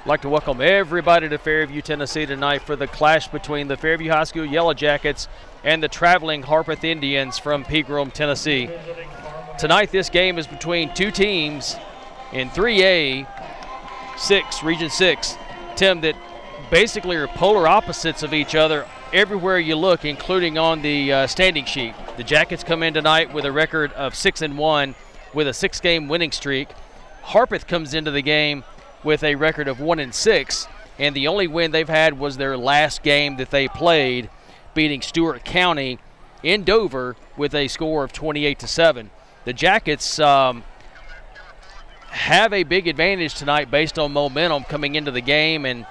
I'd like to welcome everybody to Fairview, Tennessee tonight for the clash between the Fairview High School Yellow Jackets and the traveling Harpeth Indians from Pegram, Tennessee. Tonight this game is between two teams in 3A 6, Region 6, Tim, that basically are polar opposites of each other everywhere you look, including on the standing sheet. The Jackets come in tonight with a record of 6-1 with a 6-game winning streak. Harpeth comes into the game with a record of 1-6, and the only win they've had was their last game that they played, beating Stewart County in Dover with a score of 28-7. The Jackets have a big advantage tonight based on momentum coming into the game, and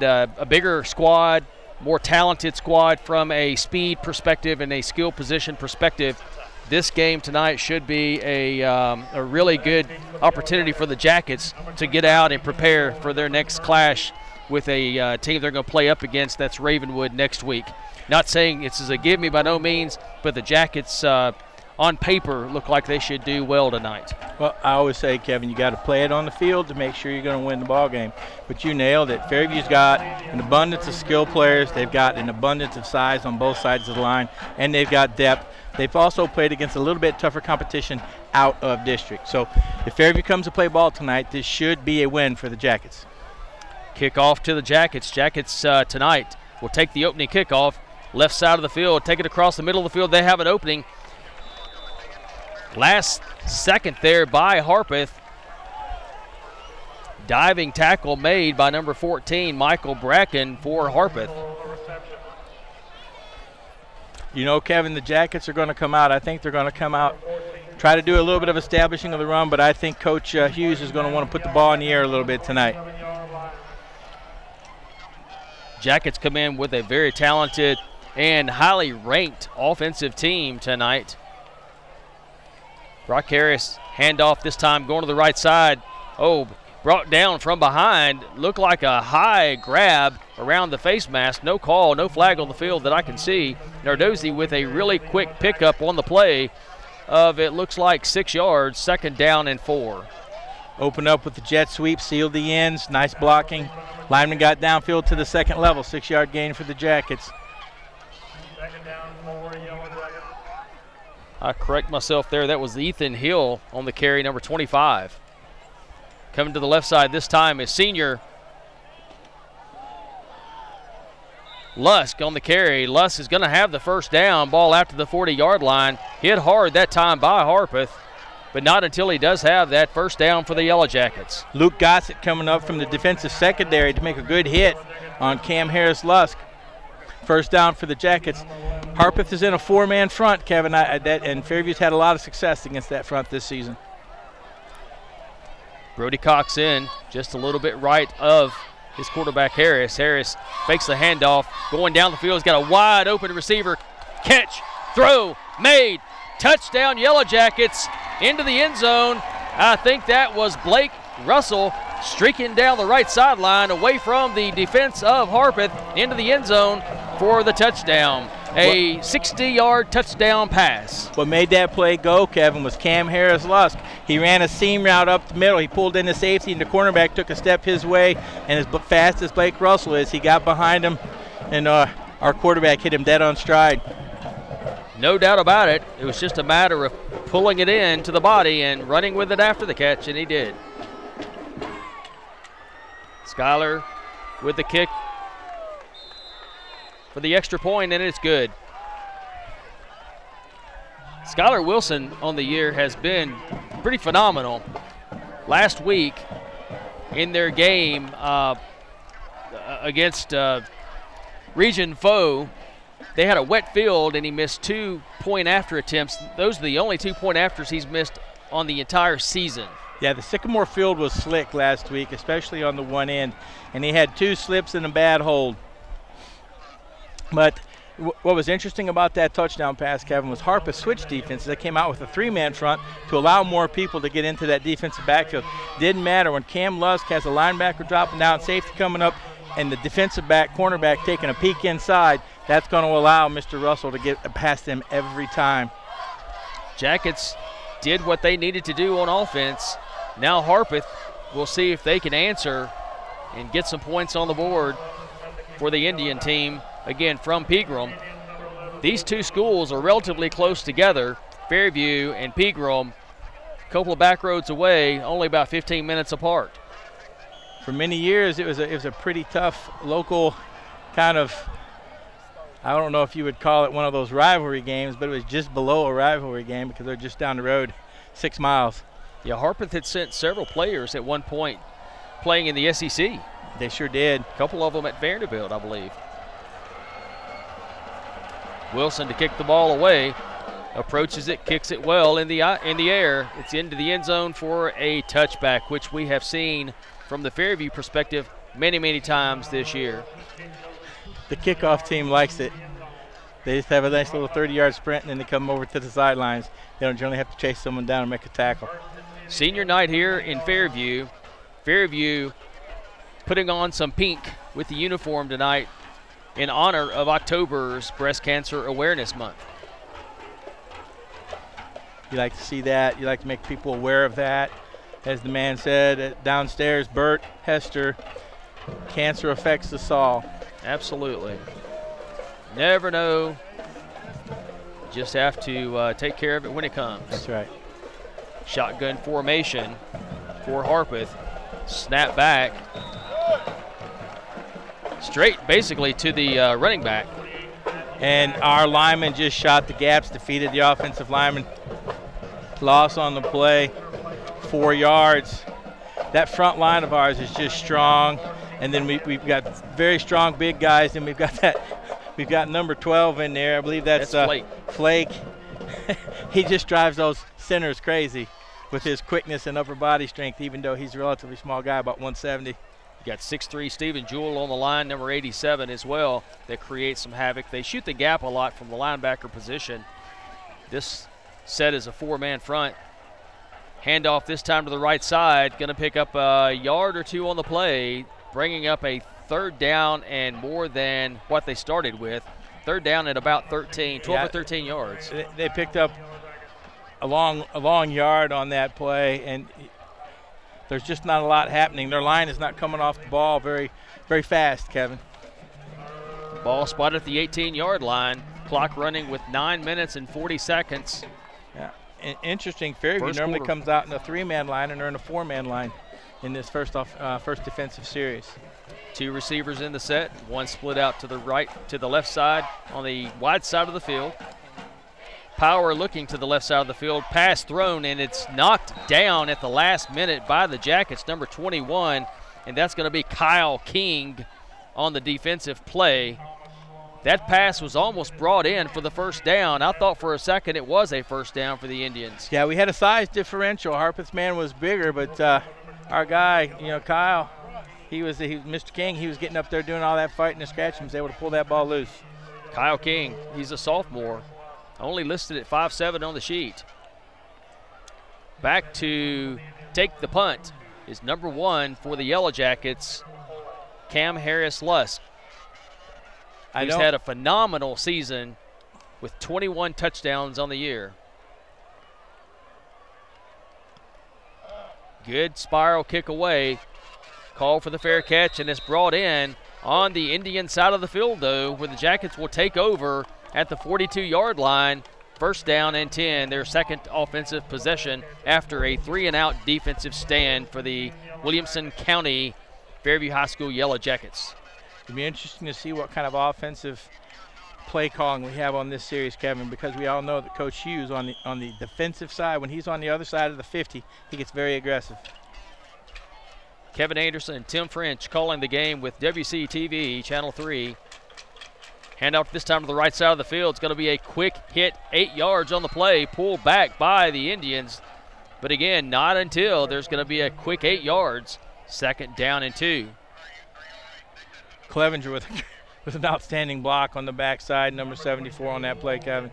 a bigger squad, more talented squad from a speed perspective and a skill position perspective. This game tonight should be a really good opportunity for the Jackets to get out and prepare for their next clash with a team they're going to play up against. That's Ravenwood next week. Not saying it's a give me by no means, but the Jackets on paper look like they should do well tonight. Well, I always say, Kevin, you got to play it on the field to make sure you're going to win the ball game. But you nailed it. Fairview's got an abundance of skill players. They've got an abundance of size on both sides of the line, and they've got depth. They've also played against a little bit tougher competition out of district. So if Fairview comes to play ball tonight, this should be a win for the Jackets. Kickoff to the Jackets. Jackets tonight will take the opening kickoff. Left side of the field, take it across the middle of the field. They have an opening. Last second there by Harpeth. Diving tackle made by number 14, Michael Bracken, for Harpeth. You know, Kevin, the Jackets are going to come out. I think they're going to come out, try to do a little bit of establishing of the run, but I think Coach Hughes is going to want to put the ball in the air a little bit tonight. Jackets come in with a very talented and highly ranked offensive team tonight. Brock Harris, handoff this time going to the right side. Oh, brought down from behind. Looked like a high grab around the face mask. No call, no flag on the field that I can see. Nardozzi with a really quick pickup on the play of, it looks like, 6 yards, 2nd down and 4. Open up with the jet sweep, sealed the ends, nice blocking. Lineman got downfield to the second level, 6-yard gain for the Jackets. I correct myself there. That was Ethan Hill on the carry, number 25. Coming to the left side this time is senior Lusk on the carry. Lusk is going to have the first down. Ball out to the 40-yard line. Hit hard that time by Harpeth, but not until he does have that first down for the Yellow Jackets. Luke Gossett coming up from the defensive secondary to make a good hit on Cam Harris-Lusk. First down for the Jackets. Harpeth is in a 4-man front, Kevin, and Fairview's had a lot of success against that front this season. Brody Cox in just a little bit right of his quarterback Harris. Harris fakes the handoff, going down the field. He's got a wide open receiver. Catch, throw, made, touchdown Yellow Jackets into the end zone. I think that was Blake Russell streaking down the right sideline away from the defense of Harpeth into the end zone for the touchdown. A 60-yard touchdown pass. What made that play go, Kevin, was Cam Harris-Lusk. He ran a seam route up the middle. He pulled in the safety, and the cornerback took a step his way. And as fast as Blake Russell is, he got behind him, and our quarterback hit him dead on stride. No doubt about it. It was just a matter of pulling it in to the body and running with it after the catch, and he did. Schuyler with the kick for the extra point, and it's good. Schuyler Wilson on the year has been pretty phenomenal. Last week in their game against region foe, they had a wet field and he missed 2 point-after attempts. Those are the only 2 point-afters he's missed on the entire season. Yeah, the Sycamore field was slick last week, especially on the one end, and he had 2 slips and a bad hold. But what was interesting about that touchdown pass, Kevin, was Harpeth switched defenses. They came out with a 3-man front to allow more people to get into that defensive backfield. Didn't matter when Cam Lusk has a linebacker dropping down, safety coming up, and the defensive back, cornerback taking a peek inside. That's going to allow Mr. Russell to get past them every time. Jackets did what they needed to do on offense. Now Harpeth will see if they can answer and get some points on the board for the Indian team, again, from Pegram. These two schools are relatively close together, Fairview and Pegram, a couple of back roads away, only about 15 minutes apart. For many years, it was a pretty tough local kind of, I don't know if you would call it one of those rivalry games, but it was just below a rivalry game because they're just down the road 6 miles. Yeah, Harpeth had sent several players at one point playing in the SEC. They sure did. A couple of them at Vanderbilt, I believe. Wilson to kick the ball away, approaches it, kicks it well in the air. It's into the end zone for a touchback, which we have seen from the Fairview perspective many, many times this year. The kickoff team likes it. They just have a nice little 30-yard sprint, and then they come over to the sidelines. They don't generally have to chase someone down and make a tackle. Senior night here in Fairview. Fairview putting on some pink with the uniform tonight in honor of October's Breast Cancer Awareness Month. You like to see that. You like to make people aware of that. As the man said downstairs, Bert, Hester, cancer affects us all. Absolutely. Never know. Just have to take care of it when it comes. That's right. Shotgun formation for Harpeth. Snap back. Straight basically to the running back. And our lineman just shot the gaps, defeated the offensive lineman. Loss on the play, 4 yards. That front line of ours is just strong. And then we've got very strong big guys, and we've got number 12 in there. I believe that's Flake. Flake. He just drives those centers crazy with his quickness and upper body strength, even though he's a relatively small guy, about 170. You got 6'3" Stephen Jewell on the line, number 87 as well, that creates some havoc. They shoot the gap a lot from the linebacker position. This set is a 4-man front. Handoff this time to the right side. Going to pick up a yard or two on the play, bringing up a 3rd down and more than what they started with. 3rd down at about 12 or 13 yards. They picked up a long yard on that play, and there's just not a lot happening. Their line is not coming off the ball very, very fast, Kevin. Ball spotted at the 18-yard line. Clock running with 9 minutes and 40 seconds. Yeah, interesting. Fairview normally comes out in a 3-man line, and they're in a 4-man line in this first defensive series. 2 receivers in the set. One split out to the left side on the wide side of the field. Power looking to the left side of the field. Pass thrown, and it's knocked down at the last minute by the Jackets, number 21, and that's going to be Kyle King on the defensive play. That pass was almost brought in for the 1st down. I thought for a second it was a 1st down for the Indians. Yeah, we had a size differential. Harpeth's man was bigger, but our guy, Kyle, he was Mr. King. He was getting up there doing all that fighting and scratching. He was able to pull that ball loose. Kyle King, he's a sophomore. Only listed at 5'7" on the sheet. Back to take the punt is number 1 for the Yellow Jackets, Cam Harris-Lusk. He's had a phenomenal season with 21 touchdowns on the year. Good spiral kick away. Call for the fair catch, and it's brought in on the Indian side of the field, though, where the Jackets will take over at the 42-yard line. 1st down and 10, their 2nd offensive possession after a 3-and-out defensive stand for the Williamson County Fairview High School Yellow Jackets. It'll be interesting to see what kind of offensive play calling we have on this series, Kevin, because we all know that Coach Hughes on the defensive side, when he's on the other side of the 50, he gets very aggressive. Kevin Anderson and Tim French calling the game with WCTV, Channel 3. Handout this time to the right side of the field. It's going to be a quick hit, 8 yards on the play, pulled back by the Indians. But again, not until there's going to be a quick 8 yards. 2nd down and 2. Clevenger with an outstanding block on the backside, number 74 on that play, Kevin.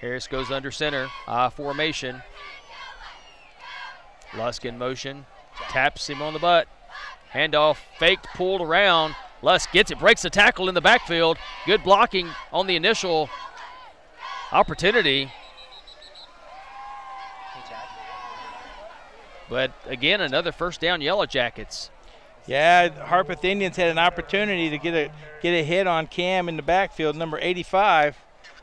Harris goes under center, I formation. Lusk in motion, taps him on the butt. Handoff, faked, pulled around. Lusk gets it, breaks the tackle in the backfield. Good blocking on the initial opportunity. But again, another first down, Yellow Jackets. Yeah, Harpeth Indians had an opportunity to get a hit on Cam in the backfield, number 85.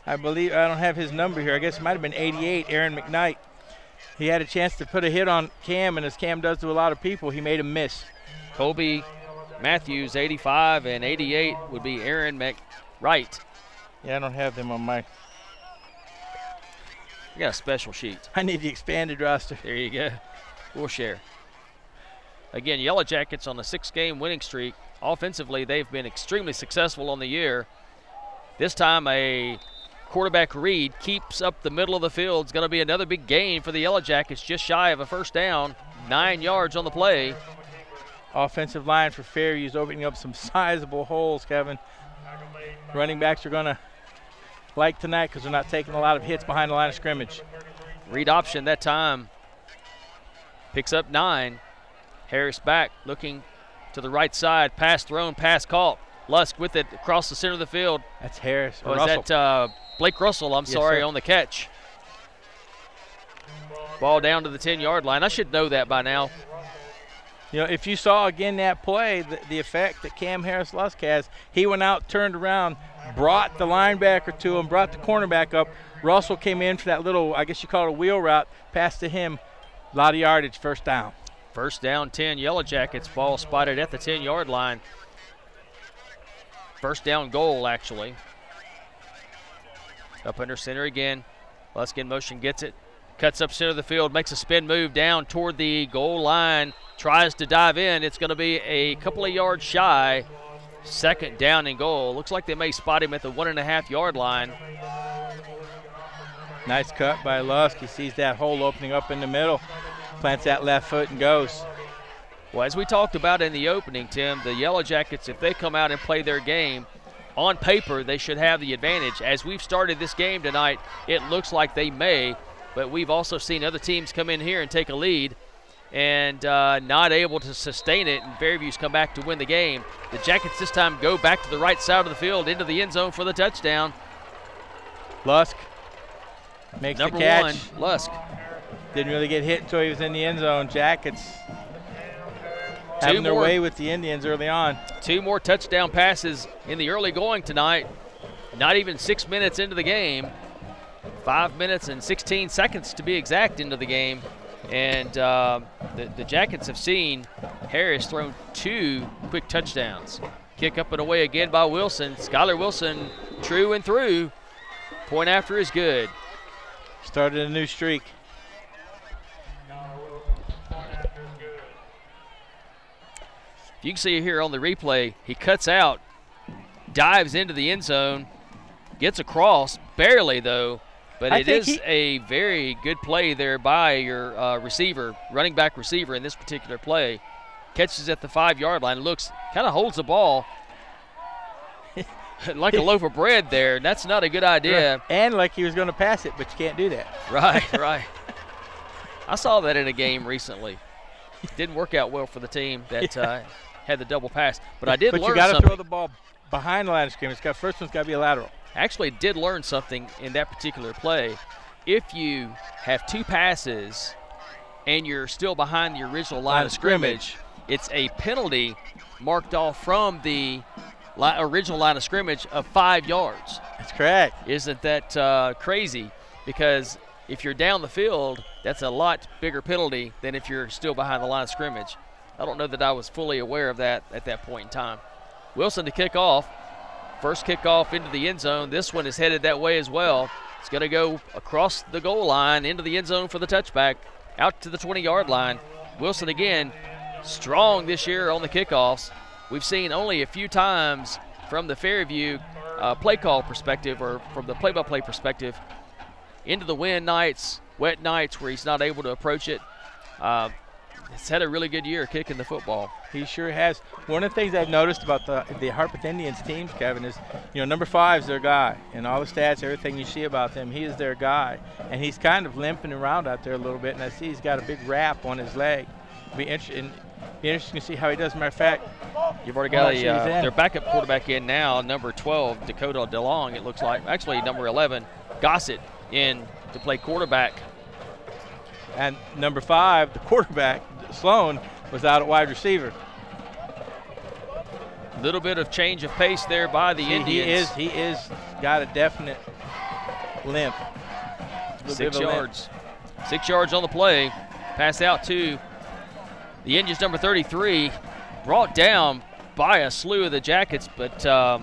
I believe, I don't have his number here. I guess it might have been 88, Aaron McKnight. He had a chance to put a hit on Cam, and as Cam does to a lot of people, he made him miss. Colby Matthews, 85, and 88 would be Aaron McWright. Yeah, I don't have them on my. I got a special sheet. I need the expanded roster. There you go. We'll share. Again, Yellow Jackets on a 6-game winning streak. Offensively, they've been extremely successful on the year. This time, a quarterback read keeps up the middle of the field. It's going to be another big gain for the Yellow Jackets, just shy of a first down, 9 yards on the play. Offensive line for Fairview is opening up some sizable holes, Kevin. Running backs are going to like tonight because they're not taking a lot of hits behind the line of scrimmage. Read option that time. Picks up 9. Harris back, looking to the right side. Pass thrown, pass caught. Lusk with it across the center of the field. That's Harris. Or is that Blake Russell, I'm sorry, sir. on the catch. Ball down to the 10-yard line. I should know that by now. You know, if you saw again that play, the effect that Cam Harris-Lusk has, he went out, turned around, brought the linebacker to him, brought the cornerback up. Russell came in for that little, I guess you call it a wheel route, pass to him. A lot of yardage, first down. First down, 10, Yellow Jackets. Ball spotted at the 10-yard line. First down goal, actually. Up under center again. Lusk in motion, gets it. Cuts up center of the field, makes a spin move down toward the goal line. Tries to dive in. It's going to be a couple of yards shy. Second down and goal. Looks like they may spot him at the 1.5-yard line. Nice cut by Lusk. He sees that hole opening up in the middle. Plants that left foot and goes. Well, as we talked about in the opening, Tim, the Yellow Jackets, if they come out and play their game, on paper they should have the advantage. As we've started this game tonight, it looks like they may, but we've also seen other teams come in here and take a lead and not able to sustain it, and Fairview's come back to win the game. The Jackets this time go back to the right side of the field into the end zone for the touchdown. Lusk makes Number the catch. 1, Lusk. Didn't really get hit until he was in the end zone. Jackets having their way with the Indians early on. 2 more touchdown passes in the early going tonight. Not even 6 minutes into the game. 5 minutes and 16 seconds to be exact into the game. And the Jackets have seen Harris thrown 2 quick touchdowns. Kick up and away again by Wilson. Skylar Wilson, true and through. Point after is good. Started a new streak. You can see here on the replay, he cuts out, dives into the end zone, gets across, barely though, but it is a very good play there by your receiver, running back receiver in this particular play. Catches at the 5-yard line, looks, kind of holds the ball like a loaf of bread there. That's not a good idea. And like he was going to pass it, but you can't do that. Right, right. I saw that in a game recently. Didn't work out well for the team that had the double pass. But I did learn something. But you got to throw the ball behind the line of scrimmage. First one's got to be a lateral. Actually did learn something in that particular play. If you have 2 passes and you're still behind the original line of scrimmage, it's a penalty marked off from the original line of scrimmage of 5 yards. That's correct. Isn't that crazy? Because if you're down the field, that's a lot bigger penalty than if you're still behind the line of scrimmage. I don't know that I was fully aware of that at that point in time. Wilson to kick off. First kickoff into the end zone. This one is headed that way as well. It's going to go across the goal line into the end zone for the touchback, out to the 20-yard line. Wilson again, strong this year on the kickoffs. We've seen only a few times from the Fairview play call perspective, or from the play-by-play perspective, into the wind nights, wet nights where he's not able to approach it. He's had a really good year kicking the football. He sure has. One of the things I've noticed about the Harpeth Indians teams, Kevin, is, number 5 is their guy. And all the stats, everything you see about them, he is their guy. And he's kind of limping around out there a little bit, and I see he's got a big wrap on his leg. Be interesting to see how he does. Matter of fact, you've already got their backup quarterback in now, number 12, Dakota DeLong, it looks like. Actually, number 11, Gossett, in to play quarterback. And number 5, the quarterback, Sloan, was out at wide receiver. Little bit of change of pace there by the Indians. He is got a definite limp. 6 yards. 6 yards on the play. Pass out to the Indians, number 33. Brought down by a slew of the Jackets, but the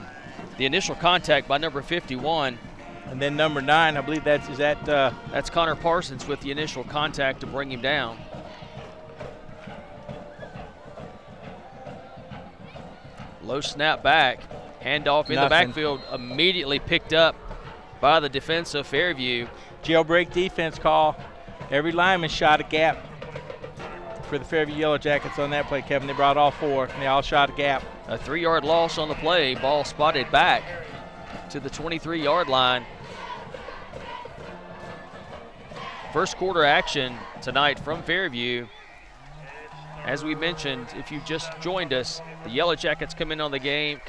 initial contact by number 51. And then number 9, I believe that's Connor Parsons with the initial contact to bring him down. Low snap back, handoff in the backfield, immediately picked up by the defense of Fairview. Jailbreak defense call. Every lineman shot a gap for the Fairview Yellow Jackets on that play, Kevin. They brought all 4, and they all shot a gap. A 3-yard loss on the play. Ball spotted back to the 23-yard line. First quarter action tonight from Fairview. As we mentioned, if you just joined us, the Yellow Jackets come into the game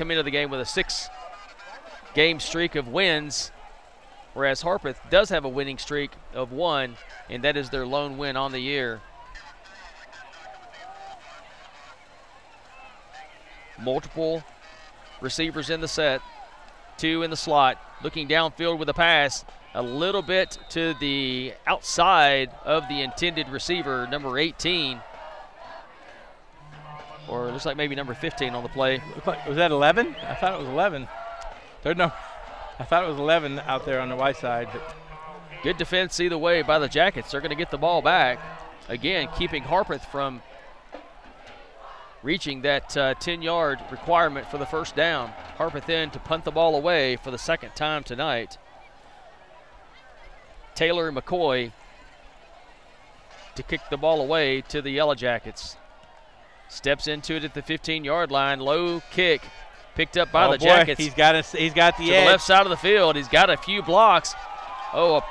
with a 6-game streak of wins, whereas Harpeth does have a winning streak of 1, and that is their lone win on the year. Multiple receivers in the set, 2 in the slot, looking downfield with a pass, a little bit to the outside of the intended receiver, number 18. Or it looks like maybe number 15 on the play. Was that 11? I thought it was 11. I thought it was 11 out there on the right side. But good defense either way by the Jackets. They're going to get the ball back. Again, keeping Harpeth from reaching that 10-yard requirement for the first down. Harpeth in to punt the ball away for the second time tonight. Taylor McCoy to kick the ball away to the Yellow Jackets. Steps into it at the 15-yard line. Low kick picked up by the Jackets. He's got the edge. To the left side of the field. He's got a few blocks. Oh,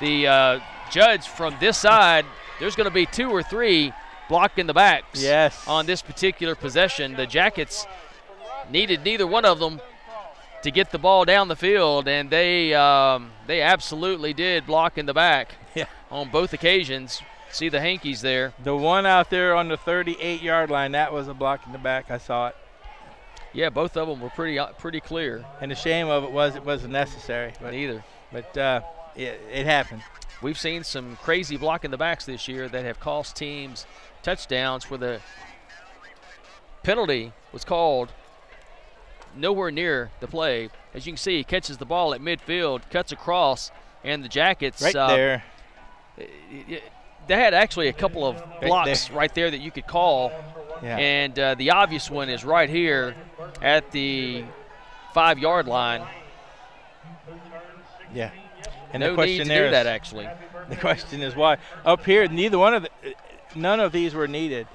the judge from this side, there's going to be 2 or 3 blocking the backs on this particular possession. The Jackets needed neither one of them to get the ball down the field, and they absolutely did block in the back on both occasions. See the hankies there. The one out there on the 38-yard line, that was a block in the back. I saw it. Yeah, both of them were pretty clear. And the shame of it was it wasn't necessary. But it happened. We've seen some crazy block in the backs this year that have cost teams touchdowns where the penalty was called nowhere near the play. As you can see, he catches the ball at midfield, cuts across, and the Jackets right there. They had actually a couple of blocks right there that you could call, and the obvious one is right here at the 5-yard line. Yeah, and no the question need to there do that actually. The question is why up here none of these were needed.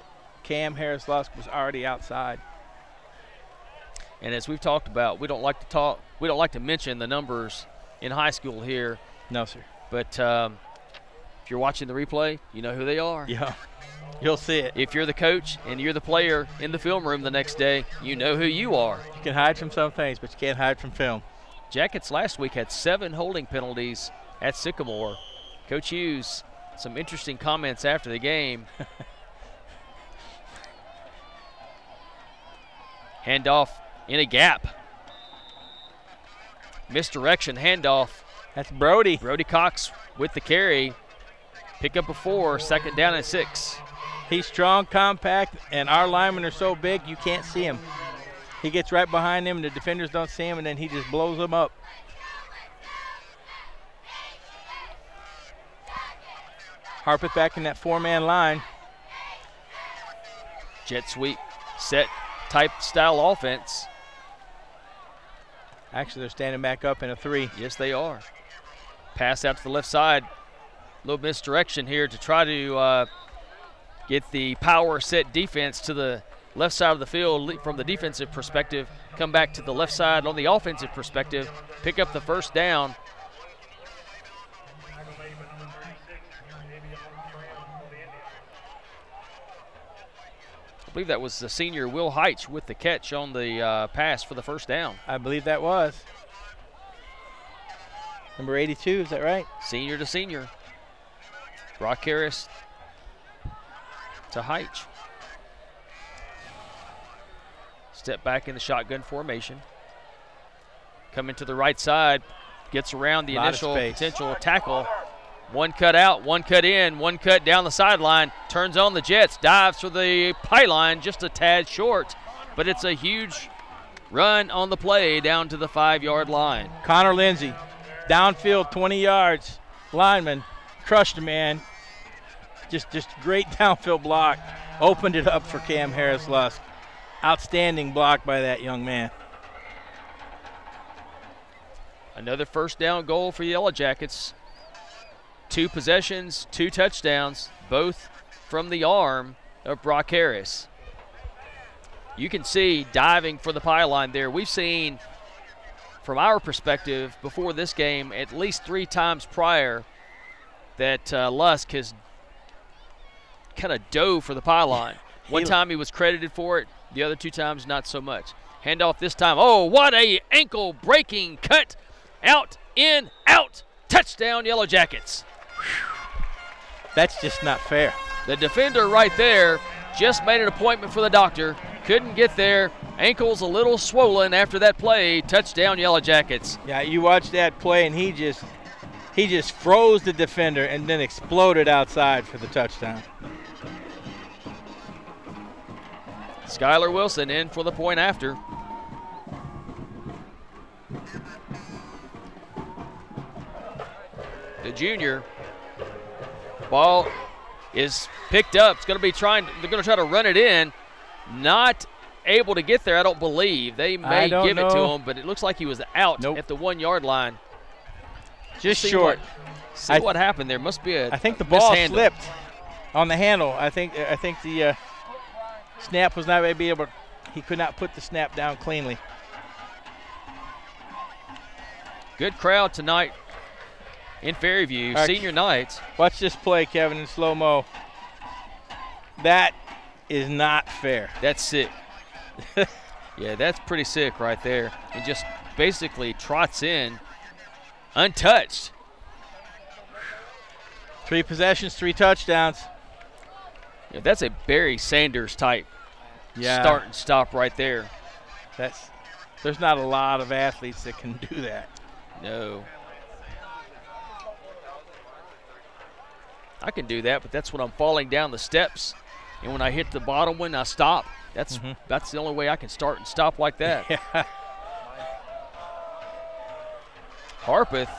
Cam Harris-Lusk was already outside. And as we've talked about, we don't like to mention the numbers in high school here. No, sir. But if you're watching the replay, you know who they are. Yeah, you'll see it. If you're the coach and you're the player in the film room the next day, you know who you are. You can hide from some things, but you can't hide from film. Jackets last week had 7 holding penalties at Sycamore. Coach Hughes, some interesting comments after the game. Handoff in a gap. Misdirection handoff. That's Brody. Brody Cox with the carry. Pick up a 4, second down and 6. He's strong, compact, and our linemen are so big you can't see him. He gets right behind them, and the defenders don't see him, and then he just blows them up. Harpeth back in that 4-man line. Jet sweep, set type style offense. Actually, they're standing back up in a 3. Yes, they are. Pass out to the left side. A little misdirection here to try to get the power set defense to the left side of the field from the defensive perspective. Come back to the left side on the offensive perspective. Pick up the first down. I believe that was the senior Will Heitch with the catch on the pass for the first down. I believe that was. Number 82, is that right? Senior to senior. Brock Harris to Heitch. Step back in the shotgun formation. Coming to the right side. Gets around the initial potential tackle. One cut out, one cut in, one cut down the sideline. Turns on the Jets, dives for the pylon, just a tad short. But it's a huge run on the play down to the 5-yard line. Connor Lindsay, downfield 20 yards. Lineman crushed a man. Just great downfield block. Opened it up for Cam Harris-Lusk. Outstanding block by that young man. Another first down goal for the Yellow Jackets. 2 possessions, 2 touchdowns, both from the arm of Brock Harris. You can see diving for the pylon there. We've seen, from our perspective, before this game, at least 3 times prior that Lusk has kind of dove for the pylon. One time he was credited for it. The other 2 times, not so much. Handoff this time. Oh, what a ankle-breaking cut. Out, in, out. Touchdown, Yellow Jackets. That's just not fair. The defender right there just made an appointment for the doctor. Couldn't get there. Ankle's a little swollen after that play. Touchdown, Yellow Jackets. Yeah, you watch that play, and he just froze the defender and then exploded outside for the touchdown. Skylar Wilson in for the point after. The junior. Ball is picked up. It's going to be they're going to try to run it in. Not able to get there, I don't believe. They may give it to him, but it looks like he was out at the 1-yard line. Just short. See what happened there. Must be a I think the ball slipped on the handle. I think the snap was not going to be able. He could not put the snap down cleanly. Good crowd tonight in Fairview, senior night. Watch this play, Kevin, in slow-mo. That is not fair. That's sick. Yeah, that's pretty sick right there. And just basically trots in untouched. 3 possessions, 3 touchdowns. Yeah, that's a Barry Sanders type start and stop right there. There's not a lot of athletes that can do that. No. I can do that, but that's when I'm falling down the steps. And when I hit the bottom one, I stop. That's the only way I can start and stop like that. Yeah. Harpeth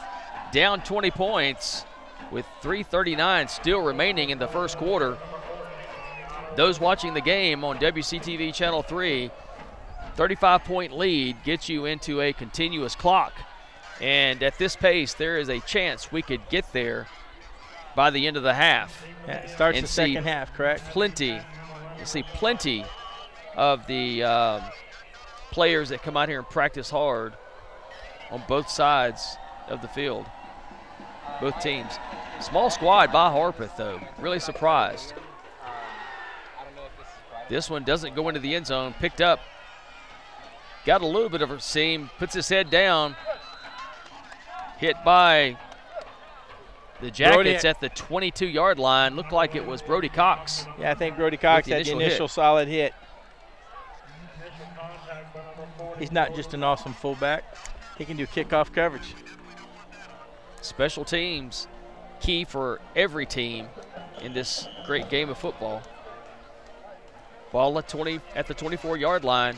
down 20 points with 3:39 still remaining in the first quarter. Those watching the game on WCTV Channel 3, 35-point lead gets you into a continuous clock. And at this pace, there is a chance we could get there by the end of the half. Yeah, it starts the second half, correct? You see plenty of the players that come out here and practice hard on both sides of the field, both teams. Small squad by Harpeth, though. Really surprised. This one doesn't go into the end zone. Picked up. Got a little bit of a seam. Puts his head down. Hit by the Jackets at the 22-yard line. Looked like it was Brody Cox. Yeah, I think Brody Cox had the initial solid hit. He's not just an awesome fullback. He can do kickoff coverage. Special teams, key for every team in this great game of football. Ball at the 24-yard line.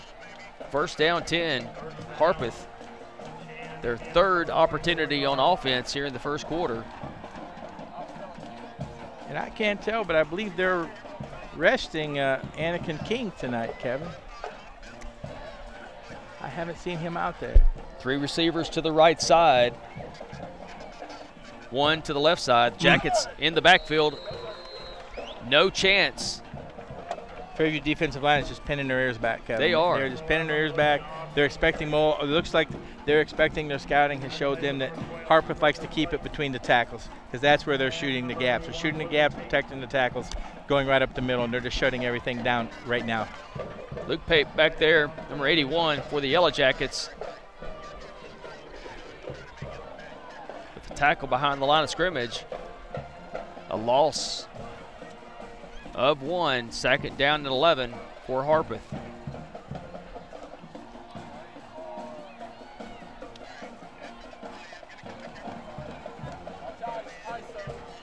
First down 10, Harpeth. Their 3rd opportunity on offense here in the first quarter. And I can't tell, but I believe they're resting Anakin King tonight, Kevin. I haven't seen him out there. 3 receivers to the right side. 1 to the left side. Jackets in the backfield. No chance. Fairview defensive line is just pinning their ears back, Kevin. They are. They're just pinning their ears back. They're expecting more. It looks like they're expecting their scouting has showed them that Harpeth likes to keep it between the tackles because that's where they're shooting the gaps. They're shooting the gaps, protecting the tackles, going right up the middle, and they're just shutting everything down right now. Luke Pape back there, number 81 for the Yellow Jackets. With the tackle behind the line of scrimmage. A loss of 1, 2nd down and 11 for Harpeth.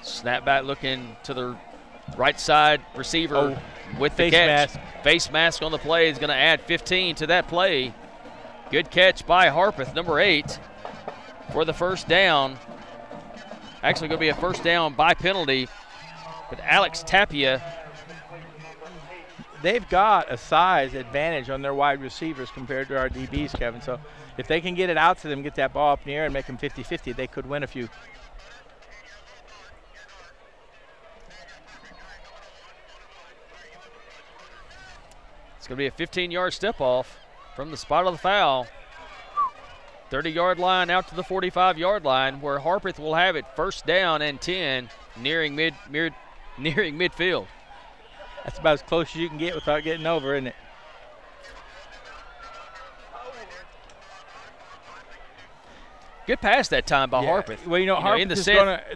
Snap back looking to the right side receiver with the catch. Face mask on the play is going to add 15 to that play. Good catch by Harpeth, number 8, for the first down. Actually going to be a first down by penalty. But Alex Tapia. They've got a size advantage on their wide receivers compared to our DBs, Kevin. So if they can get it out to them, get that ball up in the air and make them 50-50, they could win a few. It's going to be a 15-yard step off from the spot of the foul. 30-yard line out to the 45-yard line, where Harpeth will have it first down and 10, nearing midfield. That's about as close as you can get without getting over, isn't it? Good pass that time by Harpeth. Well, Harpeth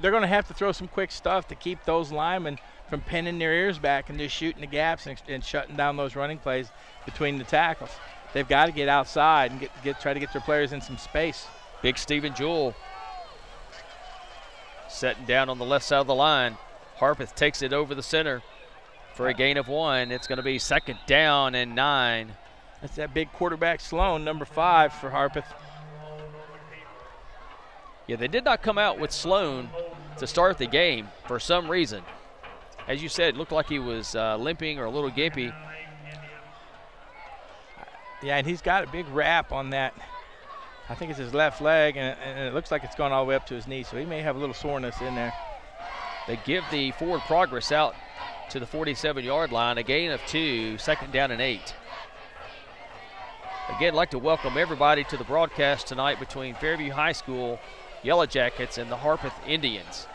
they're going to have to throw some quick stuff to keep those linemen from pinning their ears back and just shooting the gaps and shutting down those running plays between the tackles. They've got to get outside and try to get their players in some space. Big Stephen Jewell setting down on the left side of the line. Harpeth takes it over the center for a gain of 1. It's going to be 2nd down and 9. That's that big quarterback Sloan, number 5 for Harpeth. Yeah, they did not come out with Sloan to start the game for some reason. As you said, it looked like he was limping or a little gimpy. Yeah, and he's got a big wrap on that. I think it's his left leg, and it looks like it's gone all the way up to his knee, so he may have a little soreness in there. They give the forward progress out to the 47-yard line, a gain of 2, 2nd down and 8. Again, I'd like to welcome everybody to the broadcast tonight between Fairview High School Yellow Jackets and the Harpeth Indians.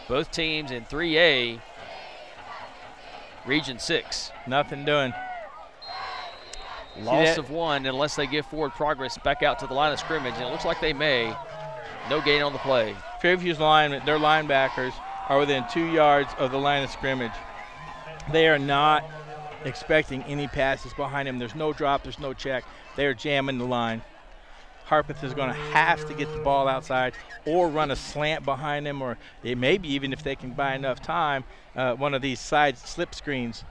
Both teams in 3A, Region 6. Nothing doing. Loss of 1 unless they give forward progress back out to the line of scrimmage, and it looks like they may. No gain on the play. Fairview's linemen, their linebackers, are within 2 yards of the line of scrimmage. They are not expecting any passes behind them. There's no drop, there's no check. They are jamming the line. Harpeth is going to have to get the ball outside or run a slant behind them, or maybe even if they can buy enough time, one of these side slip screens.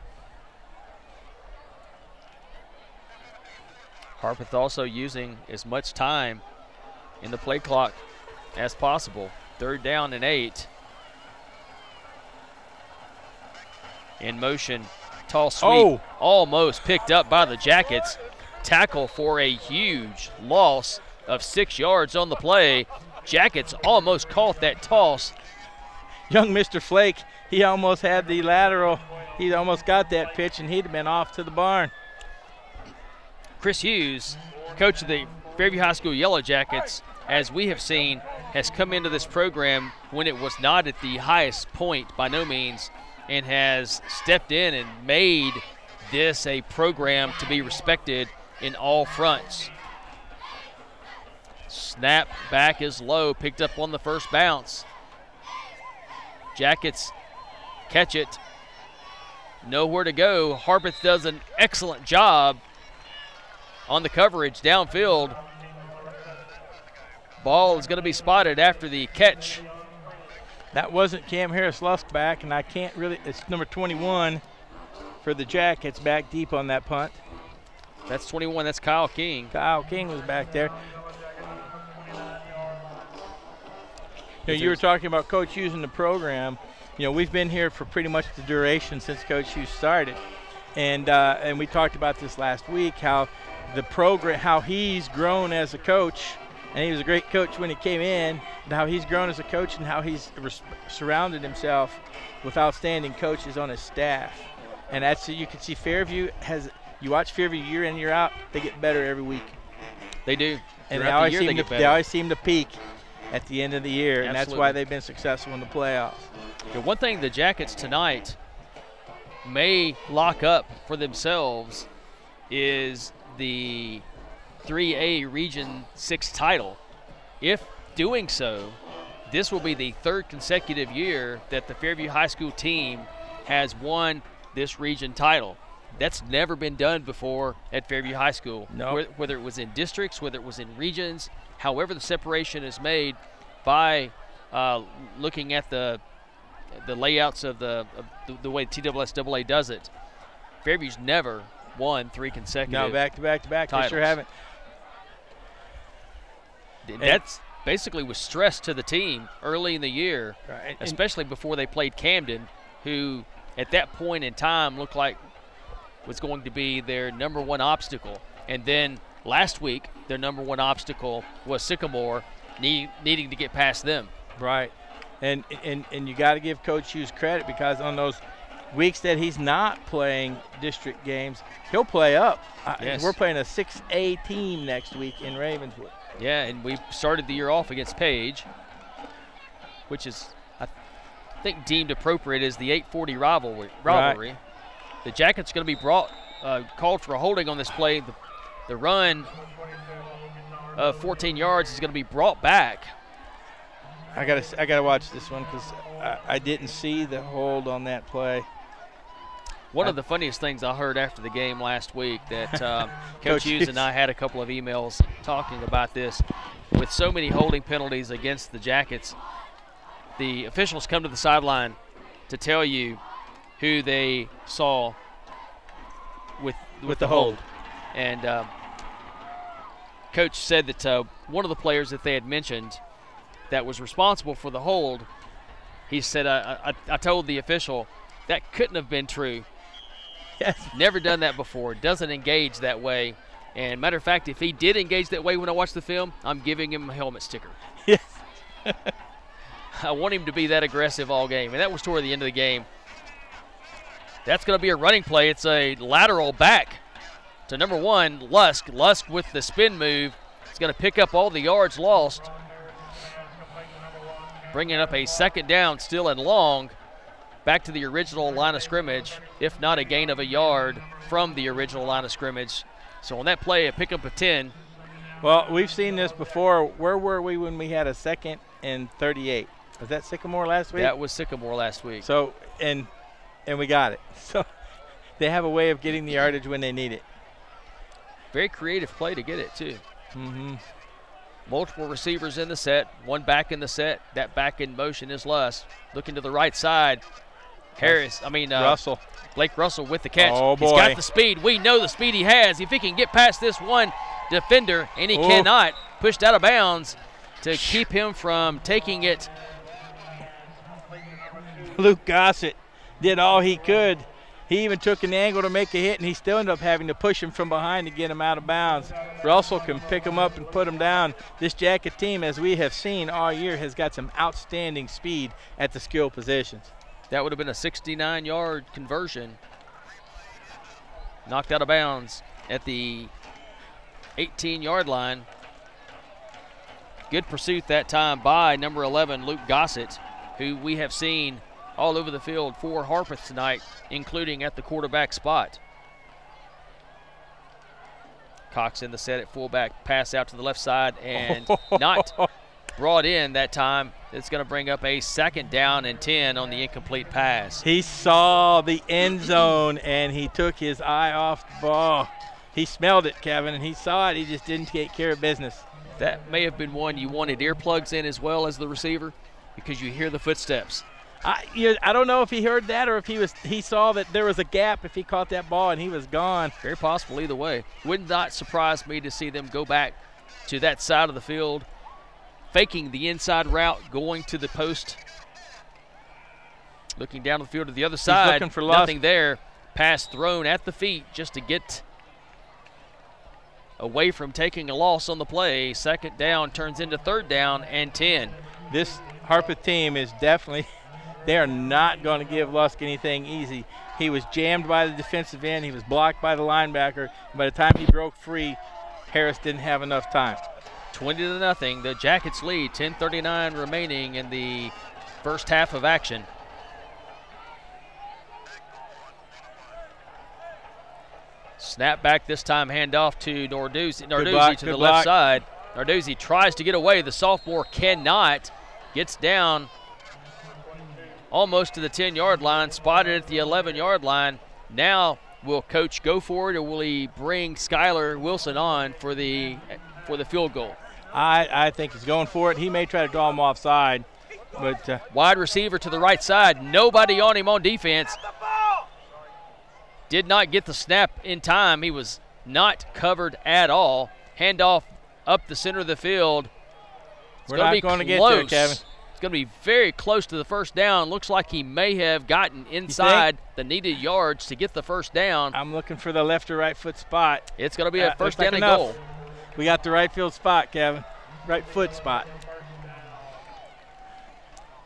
Harpeth also using as much time in the play clock as possible. 3rd down and 8. In motion, toss sweep, almost picked up by the Jackets. Tackle for a huge loss of 6 yards on the play. Jackets almost caught that toss. Young Mr. Flake, he almost had the lateral. He almost got that pitch, and he'd have been off to the barn. Chris Hughes, coach of the Fairview High School Yellow Jackets, as we have seen, has come into this program when it was not at the highest point by no means, and has stepped in and made this a program to be respected in all fronts. Snap back is low, picked up on the first bounce. Jackets catch it. Nowhere to go. Harpeth does an excellent job on the coverage downfield. Ball is going to be spotted after the catch. That wasn't Cam Harris-Lusk back, and I can't really, it's number 21 for the Jackets back deep on that punt. That's 21, that's Kyle King. Kyle King was back there. You were talking about Coach Hughes in the program. We've been here for pretty much the duration since Coach Hughes started. And we talked about this last week, how the program, how he's grown as a coach, and he was a great coach when he came in, and how he's grown as a coach and how he's surrounded himself with outstanding coaches on his staff. And that's, you can see Fairview has, you watch Fairview year in, year out, they get better every week. They do. And they always seem to peak at the end of the year, and that's why they've been successful in the playoffs. Yeah, one thing the Jackets tonight may lock up for themselves is the 3A Region 6 title. If doing so, this will be the third consecutive year that the Fairview High School team has won this region title. That's never been done before at Fairview High School. No. Whether it was in districts, whether it was in regions, however the separation is made by looking at the layouts of the way TSSAA does it. Fairview's never won 3 consecutive. No, back to back to back. They sure haven't. That's basically was stress to the team early in the year, right. Especially before they played Camden, who at that point in time looked like was going to be their #1 obstacle. And then last week, their #1 obstacle was Sycamore, needing to get past them. Right. And you got to give Coach Hughes credit, because on those weeks that he's not playing district games, he'll play up. Yes. We're playing a 6A team next week in Ravenswood. Yeah, and we started the year off against Page, which is, I think, deemed appropriate as the 840 rivalry. Right. The Jackets going to be called for a holding on this play. The run of 14 yards is going to be brought back. I gotta watch this one, because I didn't see the hold on that play. One of the funniest things I heard after the game last week that Coach Hughes and I had a couple of emails talking about this. With so many holding penalties against the Jackets, the officials come to the sideline to tell you who they saw with the hold. And Coach said that one of the players that they had mentioned that was responsible for the hold, he said, I told the official that couldn't have been true. Yes. Never done that before. Doesn't engage that way. And matter of fact, if he did engage that way when I watched the film, I'm giving him a helmet sticker. Yes. I want him to be that aggressive all game. And that was toward the end of the game. That's going to be a running play. It's a lateral back to #1, Lusk. Lusk with the spin move. He's going to pick up all the yards lost. Bringing up a 2nd down, still and long, back to the original line of scrimmage, if not a gain of a yard from the original line of scrimmage. So on that play, a pickup of 10. Well, we've seen this before. Where were we when we had a 2nd and 38? Was that Sycamore last week? That was Sycamore last week. So, and we got it. So they have a way of getting the yardage when they need it. Very creative play to get it, too. Mm-hmm. Multiple receivers in the set, one back in the set. That back in motion is Lusk. Looking to the right side. Russell. Blake Russell with the catch. Oh, boy. He's got the speed. We know the speed he has. If he can get past this one defender, and he cannot, pushed out of bounds to keep him from taking it. Luke Gossett did all he could. He even took an angle to make a hit, and he still ended up having to push him from behind to get him out of bounds. Russell can pick him up and put him down. This Jacket team, as we have seen all year, has got some outstanding speed at the skill positions. That would have been a 69-yard conversion. Knocked out of bounds at the 18-yard line. Good pursuit that time by number 11, Luke Gossett, who we have seen all over the field for Harpeth tonight, including at the quarterback spot. Cox in the set at fullback, pass out to the left side, and not brought in that time. It's going to bring up a 2nd down and 10 on the incomplete pass. He saw the end zone, and he took his eye off the ball. He smelled it, Kevin, and he saw it. He just didn't take care of business. That may have been one you wanted earplugs in as well as the receiver, because you hear the footsteps. I don't know if he heard that or if he saw that there was a gap if he caught that ball and he was gone. Very possible either way. Would not surprise me to see them go back to that side of the field, faking the inside route, going to the post. Looking down the field to the other side. He's looking for Lusk. Nothing there. Pass thrown at the feet just to get away from taking a loss on the play. 2nd down turns into 3rd down and 10. This Harpeth team is definitely – they are not going to give Lusk anything easy. He was jammed by the defensive end. He was blocked by the linebacker. By the time he broke free, Harris didn't have enough time. 20-0. The Jackets lead. 10:39 remaining in the first half of action. Snap back this time, handoff to Narduzzi. Narduzzi to the left side. Narduzzi tries to get away. The sophomore cannot. gets down almost to the 10-yard line, spotted at the 11-yard line. Now will coach go for it, or will he bring Skylar Wilson on for the field goal? I think he's going for it. He may try to draw him offside, but wide receiver to the right side. Nobody on him on defense. Did not get the snap in time. He was not covered at all. Handoff up the center of the field. We're not going to get there, Kevin. It's going to be very close to the first down. Looks like he may have gotten inside the needed yards to get the first down. I'm looking for the left or right foot spot. It's going to be a first down and goal. We got the right field spot, Kevin. Right foot spot.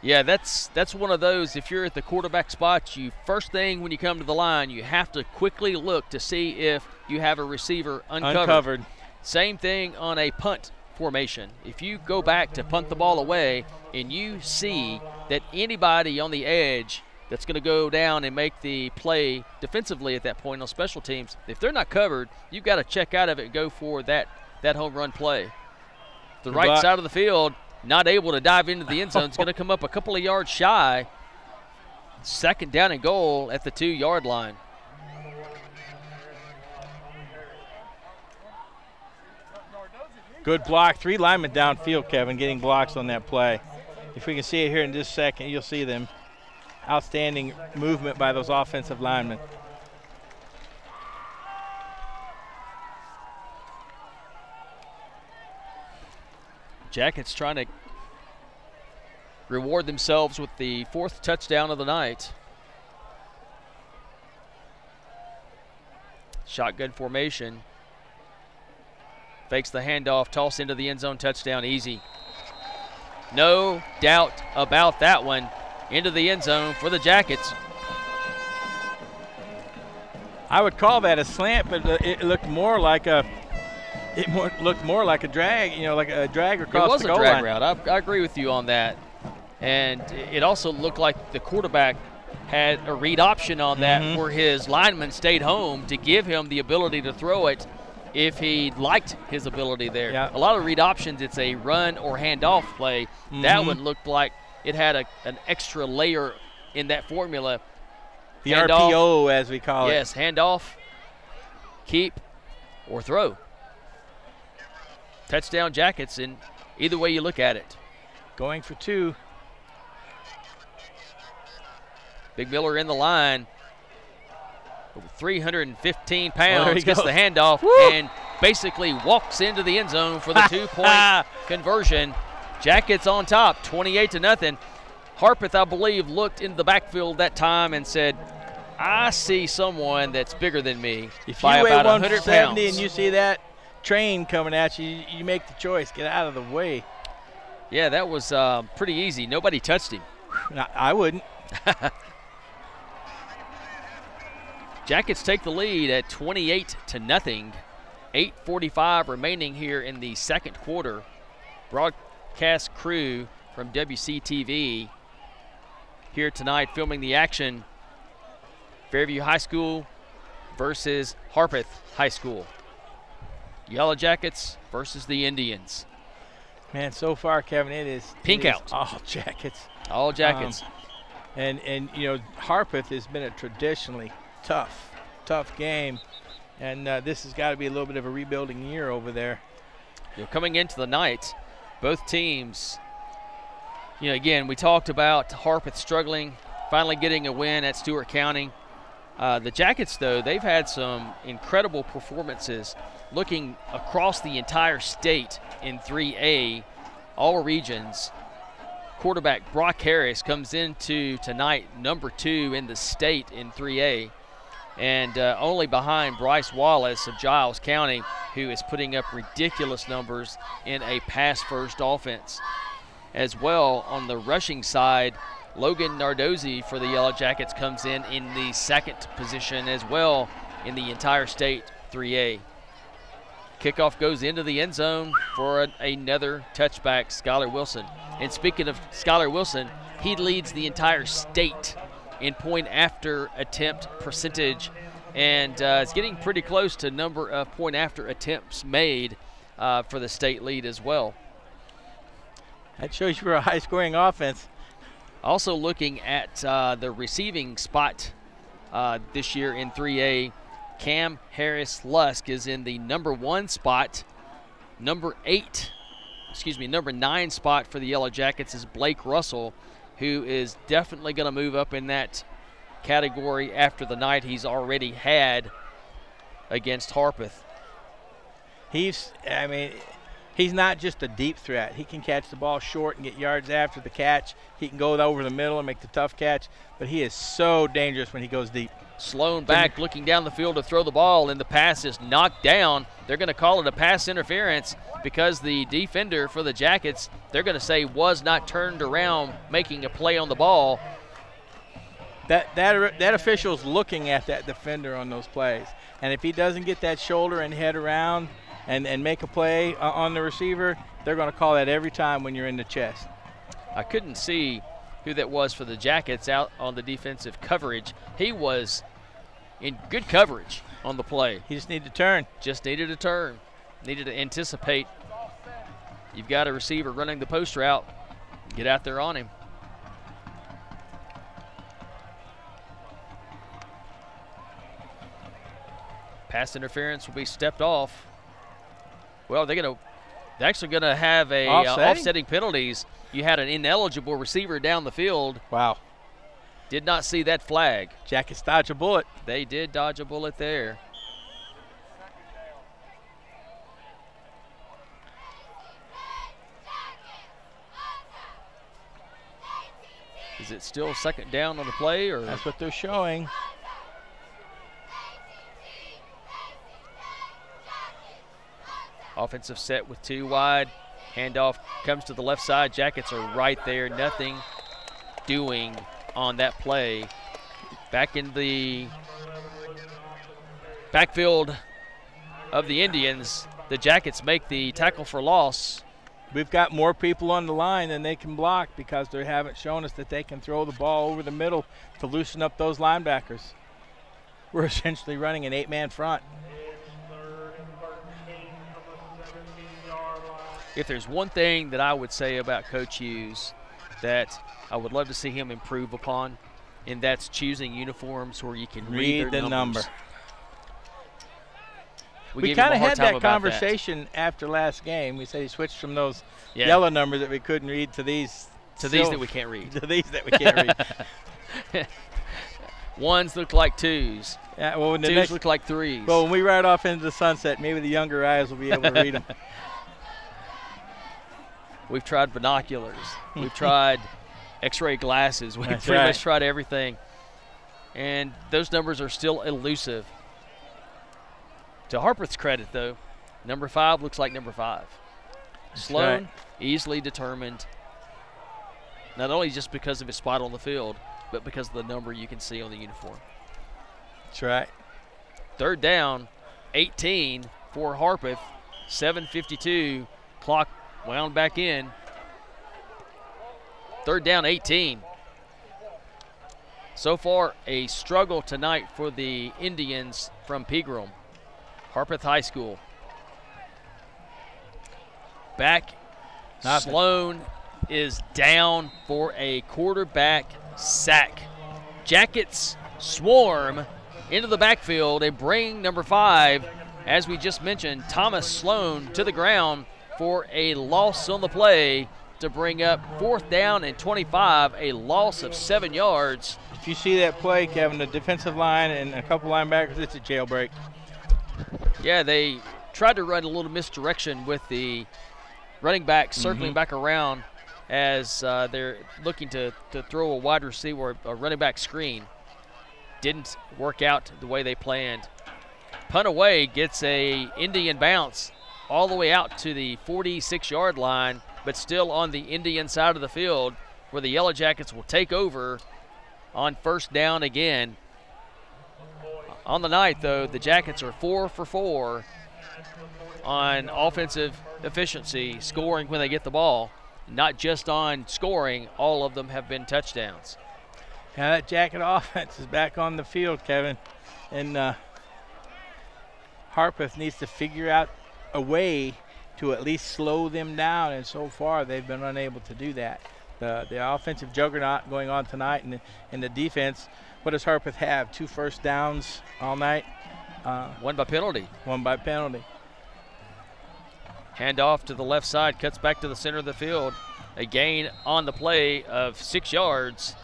Yeah, that's one of those. If you're at the quarterback spot, first thing when you come to the line, you have to quickly look to see if you have a receiver uncovered. Same thing on a punt formation. If you go back to punt the ball away and you see that anybody on the edge that's going to go down and make the play defensively at that point on special teams, if they're not covered, you've got to check out of it and go for that home run play. The right side of the field, not able to dive into the end zone, is going to come up a couple of yards shy. Second down and goal at the 2-yard line. Good block. 3 linemen downfield, Kevin, getting blocks on that play. If we can see it here in just a second, you'll see them. Outstanding movement by those offensive linemen. Jackets trying to reward themselves with the 4th touchdown of the night. Shotgun formation. Fakes the handoff, toss into the end zone, touchdown, easy. No doubt about that one. Into the end zone for the Jackets. I would call that a slant, but it looked more like a drag, like a drag across the goal line. It was a drag route. I agree with you on that. And it also looked like the quarterback had a read option on that where his lineman stayed home to give him the ability to throw it if he liked his ability there. Yeah. A lot of read options, it's a run or handoff play. That one looked like it had an extra layer in that formula. The handoff, RPO, as we call it. Yes, handoff, keep, or throw. Touchdown Jackets, and either way you look at it. Going for 2. Big Miller in the line. Over 315 pounds, gets the handoff, and basically walks into the end zone for the 2-point conversion. Jackets on top, 28-0. Harpeth, I believe, looked into the backfield that time and said, I see someone that's bigger than me by about 100 pounds. And you see that train coming at you, you make the choice, get out of the way. Yeah, that was pretty easy. Nobody touched him. No, I wouldn't. Jackets take the lead at 28-0. 8:45 remaining here in the second quarter. Broadcast crew from WCTV here tonight filming the action. Fairview High School versus Harpeth High School. Yellow Jackets versus the Indians. Man, so far, Kevin, it is out. All Jackets. All Jackets. And Harpeth has been a traditionally tough game, and this has got to be a little bit of a rebuilding year over there. Coming into the night, both teams, again, we talked about Harpeth struggling, finally getting a win at Stewart County. The Jackets, though, they've had some incredible performances looking across the entire state in 3A, all regions. Quarterback Brock Harris comes into tonight number 2 in the state in 3A. And only behind Bryce Wallace of Giles County, who is putting up ridiculous numbers in a pass-first offense. As well, on the rushing side, Logan Nardozzi for the Yellow Jackets comes in the 2nd position as well in the entire state 3A. Kickoff goes into the end zone for another touchback, Skylar Wilson. And speaking of Skylar Wilson, he leads the entire state in point-after-attempt percentage, and is getting pretty close to number of point-after attempts made for the state lead as well. That shows you for a high-scoring offense. Also looking at the receiving spot this year in 3A, Cam Harris-Lusk is in the number 1 spot. Number 9 spot for the Yellow Jackets is Blake Russell, who is definitely going to move up in that category after the night he's already had against Harpeth. He's not just a deep threat. He can catch the ball short and get yards after the catch. He can go over the middle and make the tough catch, but he is so dangerous when he goes deep. Sloan back, looking down the field to throw the ball, and the pass is knocked down. They're going to call it a pass interference because the defender for the Jackets, they're going to say, was not turned around making a play on the ball. That official's looking at that defender on those plays, and if he doesn't get that shoulder and head around and make a play on the receiver, they're going to call that every time when you're in the chest. I couldn't see who that was for the Jackets out on the defensive coverage. He was in good coverage on the play. He just needed to turn. Just needed a turn. Needed to anticipate. You've got a receiver running the post route. Get out there on him. Pass interference will be stepped off. Well, they're actually going to have a offsetting penalties. You had an ineligible receiver down the field. Wow. Did not see that flag. Jackets dodge a bullet. They did dodge a bullet there. Is it still second down on the play? Or that's what they're showing. Offensive set with 2 wide. Handoff comes to the left side. Jackets are right there. Nothing doing on that play. Back in the backfield of the Indians, the Jackets make the tackle for loss. We've got more people on the line than they can block because they haven't shown us that they can throw the ball over the middle to loosen up those linebackers. We're essentially running an 8-man front. If there's one thing that I would say about Coach Hughes that I would love to see him improve upon, and that's choosing uniforms where you can read the their number. We kind of had that conversation after last game. We said he switched from those yellow numbers that we couldn't read to these. To these that we can't read. To these that we can't read. Ones look like 2s. Yeah, well, when 2s look like 3s. Well, when we ride off into the sunset, maybe the younger eyes will be able to read them. We've tried binoculars. We've tried X-ray glasses. We've pretty much tried everything. And those numbers are still elusive. To Harpeth's credit, though, number 5 looks like number 5. Sloan, easily determined, not only just because of his spot on the field, but because of the number you can see on the uniform. That's right. Third down, 18 for Harpeth, 7:52, clock wound back in. Third down, 18. So far, a struggle tonight for the Indians from Pegram. Harpeth High School. Back, Sloan is down for a quarterback sack. Jackets swarm into the backfield and bring number 5, as we just mentioned, Thomas Sloan, to the ground for a loss on the play to bring up 4th down and 25, a loss of 7 yards. If you see that play, Kevin, the defensive line and a couple linebackers, it's a jailbreak. Yeah, they tried to run a little misdirection with the running back circling back around as they're looking to throw a wide receiver or a running back screen. Didn't work out the way they planned. Punt away, gets a Indian bounce all the way out to the 46-yard line, but still on the Indian side of the field, where the Yellow Jackets will take over on 1st down again. On the night, though, the Jackets are 4 for 4 on offensive efficiency, scoring when they get the ball. Not just on scoring, all of them have been touchdowns. Now that Jacket offense is back on the field, Kevin, and Harpeth needs to figure out a way to at least slow them down, and so far they've been unable to do that. The offensive juggernaut going on tonight, and the defense. What does Harpeth have? 2 first downs all night? One by penalty. One by penalty. Hand off to the left side, cuts back to the center of the field. A gain on the play of 6 yards.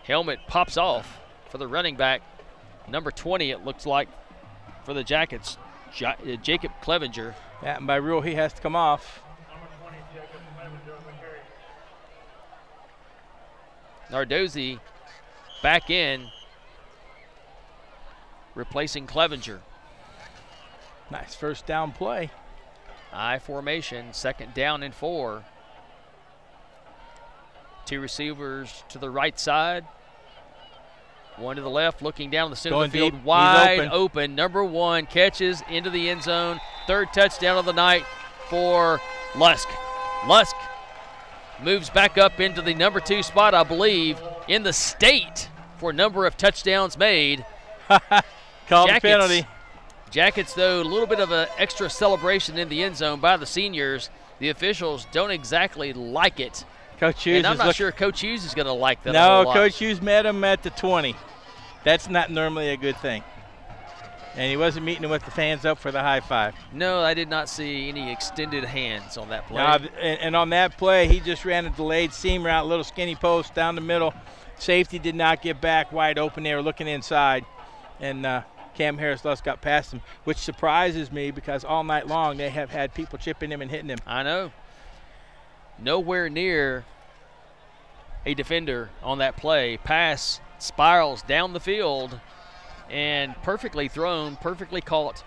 Helmet pops off for the running back. Number 20, it looks like, for the Jackets, Jacob Clevenger. Yeah, and by rule, he has to come off. Nardozzi back in, replacing Clevenger. Nice first down play. I formation, 2nd down and 4. 2 receivers to the right side. 1 to the left, looking down the center of the field, deep. wide open. Number 1 catches into the end zone. 3rd touchdown of the night for Lusk. Lusk moves back up into the number 2 spot, I believe, in the state for number of touchdowns made. Called a penalty. Jackets, though, a little bit of an extra celebration in the end zone by the seniors. The officials don't exactly like it. Coach Hughes, and I'm not sure Coach Hughes is going to like that. No, Coach Hughes met him at the 20. That's not normally a good thing. And he wasn't meeting with the fans up for the high five. No, I did not see any extended hands on that play. No, and on that play, he just ran a delayed seam route, little skinny post down the middle. Safety did not get back wide open. They were looking inside. And Cam Harris-Lusk got past him, which surprises me because all night long they have had people chipping him and hitting him. I know. Nowhere near a defender on that play. Pass spirals down the field and perfectly thrown, perfectly caught.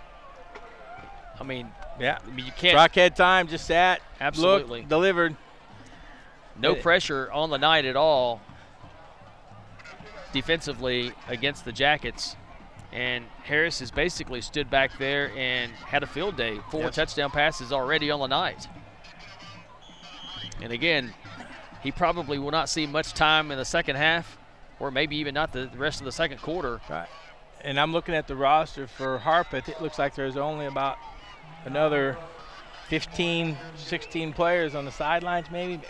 I mean, yeah, you can't. Rockhead time, just sat, absolutely looked, delivered. No pressure on the night at all defensively against the Jackets. And Harris has basically stood back there and had a field day. 4 touchdown passes already on the night. And again, he probably will not see much time in the second half, or maybe even not the rest of the second quarter. Right. And I'm looking at the roster for Harpeth. It looks like there's only about another 15, 16 players on the sidelines maybe.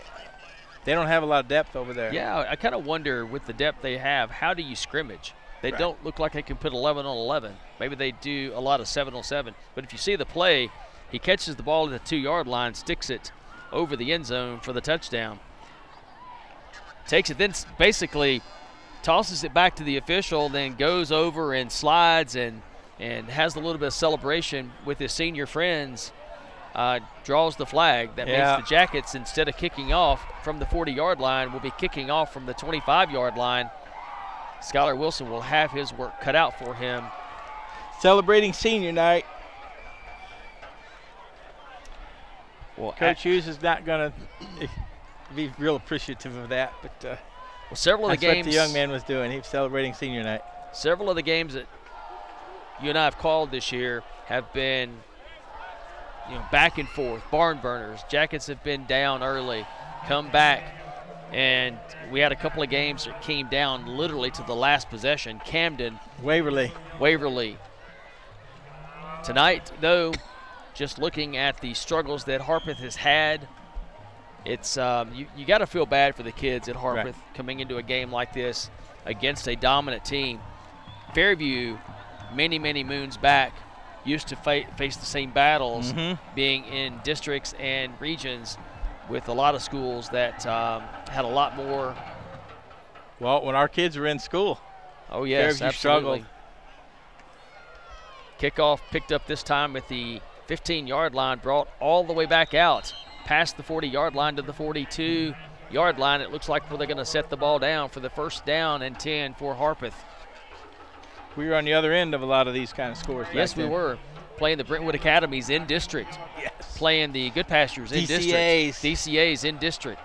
They don't have a lot of depth over there. Yeah, I kind of wonder with the depth they have, how do you scrimmage? They don't look like they can put 11 on 11. Maybe they do a lot of 7 on 7. But if you see the play, he catches the ball at the 2-yard line, sticks it over the end zone for the touchdown. Takes it, then basically tosses it back to the official, then goes over and slides and has a little bit of celebration with his senior friends. Draws the flag. That means the Jackets, instead of kicking off from the 40-yard line, will be kicking off from the 25-yard line. Skylar Wilson will have his work cut out for him. Celebrating senior night. Well, Coach Hughes is not going to be real appreciative of that, but well, several of the games what the young man was doing. He was celebrating senior night. Several of the games that you and I have called this year have been, back and forth, barn burners. Jackets have been down early, come back. And we had a couple of games that came down literally to the last possession. Camden. Waverly. Tonight, though, just looking at the struggles that Harpeth has had, it's you got to feel bad for the kids at Harpeth coming into a game like this against a dominant team. Fairview, many, many moons back, used to face the same battles, being in districts and regions with a lot of schools that had a lot more. Well, when our kids were in school. Oh, yes, Fairview absolutely. Kickoff picked up this time at the 15-yard line, brought all the way back out, past the 40-yard line to the 42-yard line. It looks like they're going to set the ball down for the 1st down and 10 for Harpeth. We were on the other end of a lot of these kind of scores. Yes, we were. Playing the Brentwood Academies in district. Yes. Playing the Good Pastures in district. DCAs in district.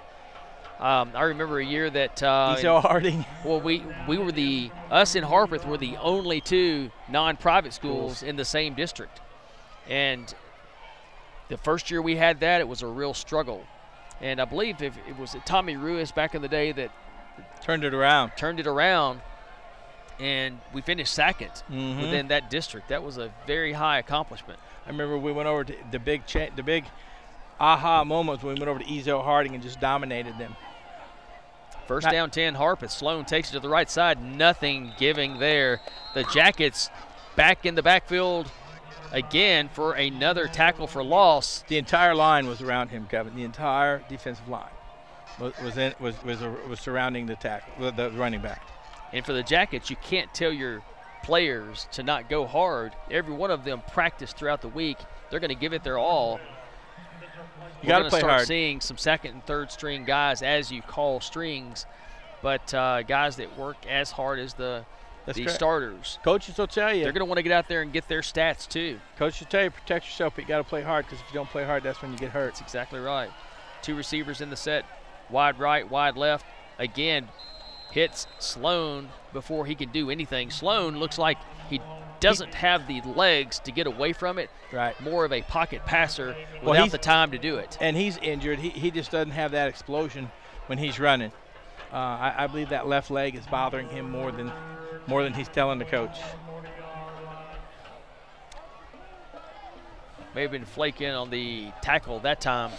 I remember a year that Diesel Harding. Well, us in Harpeth were the only 2 non-private schools in the same district. And the first year we had that, it was a real struggle. And I believe it was Tommy Ruiz back in the day that turned it around. and we finished second within that district. That was a very high accomplishment. I remember we went over to the big aha moments when we went over to Ezel Harding and just dominated them. First down 10, Harpeth. Sloan takes it to the right side. Nothing giving there. The Jackets back in the backfield again for another tackle for loss. The entire line was around him, Kevin. The entire defensive line was surrounding the tackle, the running back. And for the Jackets, you can't tell your players to not go hard. Every one of them practiced throughout the week. They're going to give it their all. You got to play start hard. Seeing some second and third string guys, as you call strings, but guys that work as hard as the starters. Coaches will tell you. They're going to want to get out there and get their stats too. Coaches will tell you, protect yourself, but you got to play hard, because if you don't play hard, that's when you get hurt. That's exactly right. 2 receivers in the set, wide right, wide left. Again, hits Sloan before he can do anything. Sloan looks like he doesn't have the legs to get away from it. Right. More of a pocket passer without the time to do it. And he's injured. He just doesn't have that explosion when he's running. I believe that left leg is bothering him more than he's telling the coach. May have been flaking on the tackle that time.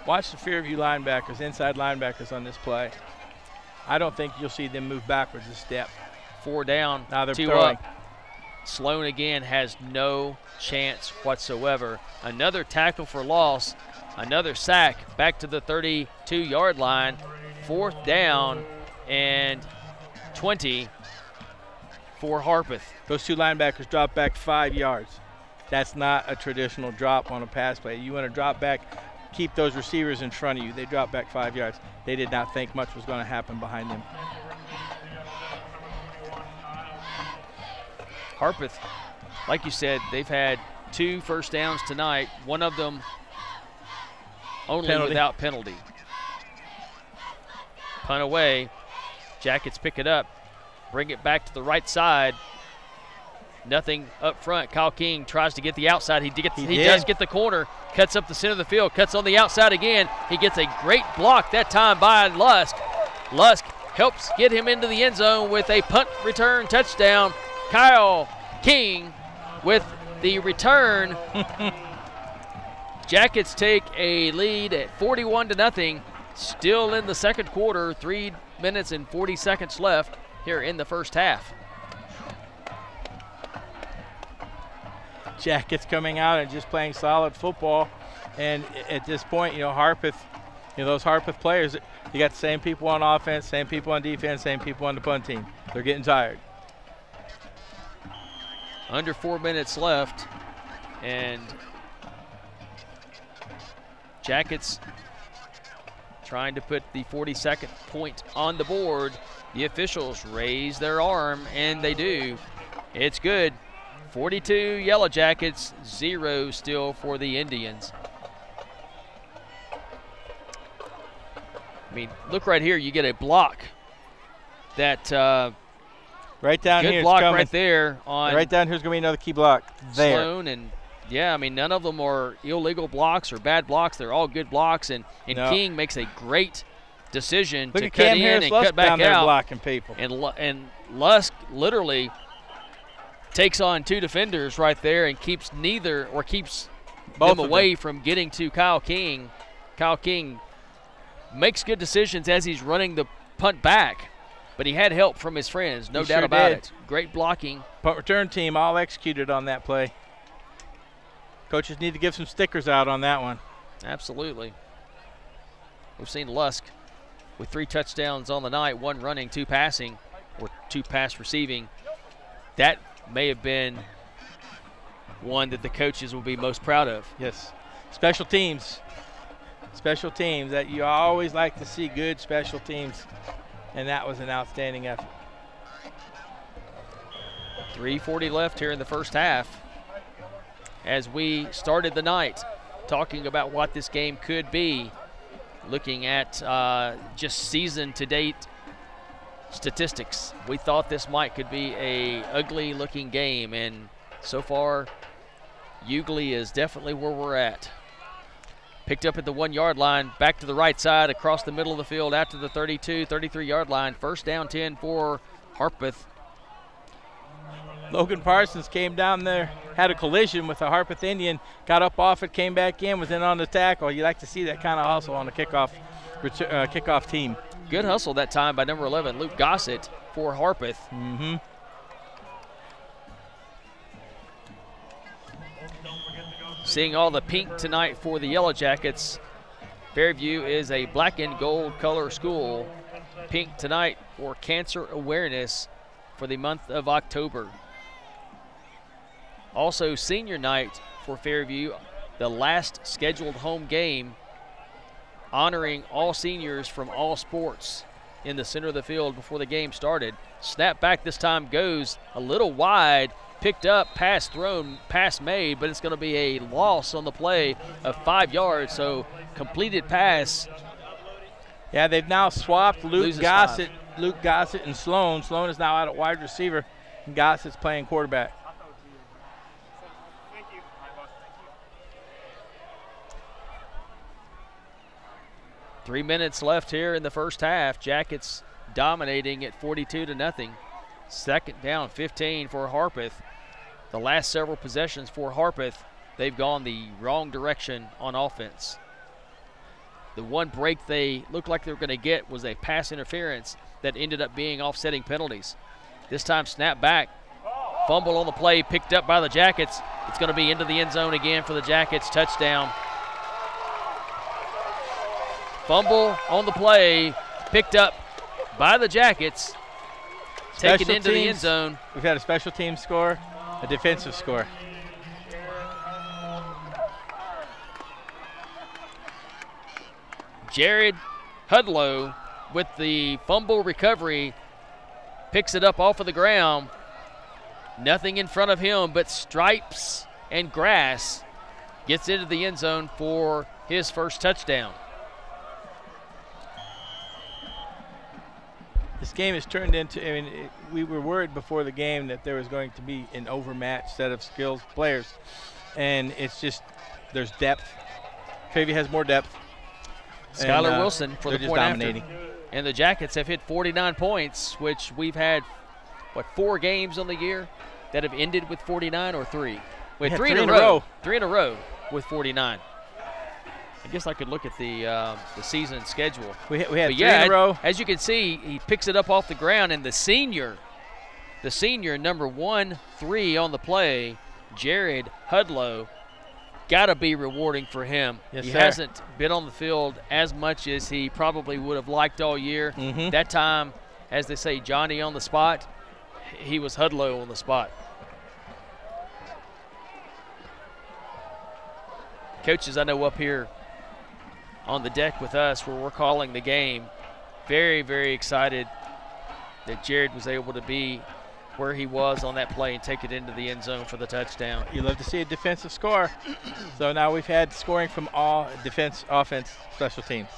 Watch the Fairview linebackers, inside linebackers on this play. I don't think you'll see them move backwards a step. 4 down, now they're 2 throwing. up. Sloan again has no chance whatsoever. Another tackle for loss, another sack back to the 32-yard line. 4th down and 20 for Harpeth. Those 2 linebackers drop back 5 yards. That's not a traditional drop on a pass play. You want to drop back, keep those receivers in front of you. They dropped back 5 yards. They did not think much was going to happen behind them. Harpeth, like you said, they've had 2 first downs tonight, one of them only without penalty. Punt away. Jackets pick it up, bring it back to the right side. Nothing up front. Kyle King tries to get the outside. He does get the corner, cuts up the center of the field, cuts on the outside again. He gets a great block that time by Lusk. Lusk helps get him into the end zone with a punt return touchdown. Kyle King with the return. Jackets take a lead at 41-0. Still in the second quarter, 3 minutes and 40 seconds left here in the first half. Jackets coming out and just playing solid football. And at this point, Harpeth, those Harpeth players, you got the same people on offense, same people on defense, same people on the punt team. They're getting tired. Under 4 minutes left, and Jackets trying to put the 42nd point on the board. The officials raise their arm, and they do. It's good. 42 Yellow Jackets, 0 still for the Indians. I mean, look right here. You get a block that right down good here. Block right there on. Right down here's going to be another key block there. Sloan, and yeah, I mean, none of them are illegal blocks or bad blocks. They're all good blocks, and no. King makes a great decision Look to at cut Cam in Harris and Lusk cut back down there out. Blocking people. And Lusk literally takes on 2 defenders right there and keeps both them away from getting to Kyle King. Kyle King makes good decisions as he's running the punt back, but he had help from his friends, no doubt about it. Great blocking. Punt return team all executed on that play. Coaches need to give some stickers out on that one. Absolutely. We've seen Lusk with 3 touchdowns on the night, 1 running, 2 passing, or 2 pass receiving. That may have been one that the coaches will be most proud of. Yes. Special teams. Special teams. That you always like to see good special teams, and that was an outstanding effort. 3:40 left here in the first half. As we started the night talking about what this game could be, looking at just season-to-date statistics, we thought this could be a ugly-looking game, and so far, ugly is definitely where we're at. Picked up at the 1 yard line, back to the right side, across the middle of the field, out to the 32, 33 yard line. First down 10 for Harpeth. Logan Parsons came down there, had a collision with a Harpeth Indian, got up off it, came back in, was in on the tackle. You like to see that kind of hustle on the kickoff team. Good hustle that time by number 11, Luke Gossett for Harpeth. Mm-hmm. Seeing all the pink tonight for the Yellow Jackets. Fairview is a black and gold color school. Pink tonight for cancer awareness for the month of October. Also senior night for Fairview, the last scheduled home game, honoring all seniors from all sports in the center of the field before the game started. Snap back this time goes a little wide, picked up, pass thrown, pass made, but it's going to be a loss on the play of 5 yards, so completed pass. Yeah, they've now swapped Luke Gossett and Sloan. Sloan is now out at wide receiver, and Gossett's playing quarterback. 3 minutes left here in the first half. Jackets dominating at 42-0. Second down, 15 for Harpeth. The last several possessions for Harpeth, they've gone the wrong direction on offense. The one break they looked like they were going to get was a pass interference that ended up being offsetting penalties. This time snap back, fumble on the play, picked up by the Jackets. It's going to be into the end zone again for the Jackets, touchdown. Fumble on the play, picked up by the Jackets, taken into the end zone. We've had a special team score, a defensive score. Jared Hudlow with the fumble recovery, picks it up off of the ground. Nothing in front of him but stripes and grass. Gets into the end zone for his first touchdown. This game has turned into, we were worried before the game that there was going to be an overmatched set of skilled players. And it's just, there's depth. Fairview has more depth. Skylar Wilson for the point dominating. After. And the Jackets have hit 49 points, which we've had, 4 games on the year that have ended with 49 or 3? Wait, three in a row. 3 in a row with 49. I guess I could look at the season schedule. We had 3 in a row. As you can see, he picks it up off the ground, and the senior number 1-3 on the play, Jared Hudlow, got to be rewarding for him. Yes, he sir. hasn't been on the field as much as he probably would have liked all year. Mm-hmm. That time, as they say, Johnny on the spot, he was Hudlow on the spot. Coaches, I know up here on the deck with us where we're calling the game, very, very excited that Jared was able to be where he was on that play and take it into the end zone for the touchdown. You love to see a defensive score. So now we've had scoring from all defense, offense, special teams.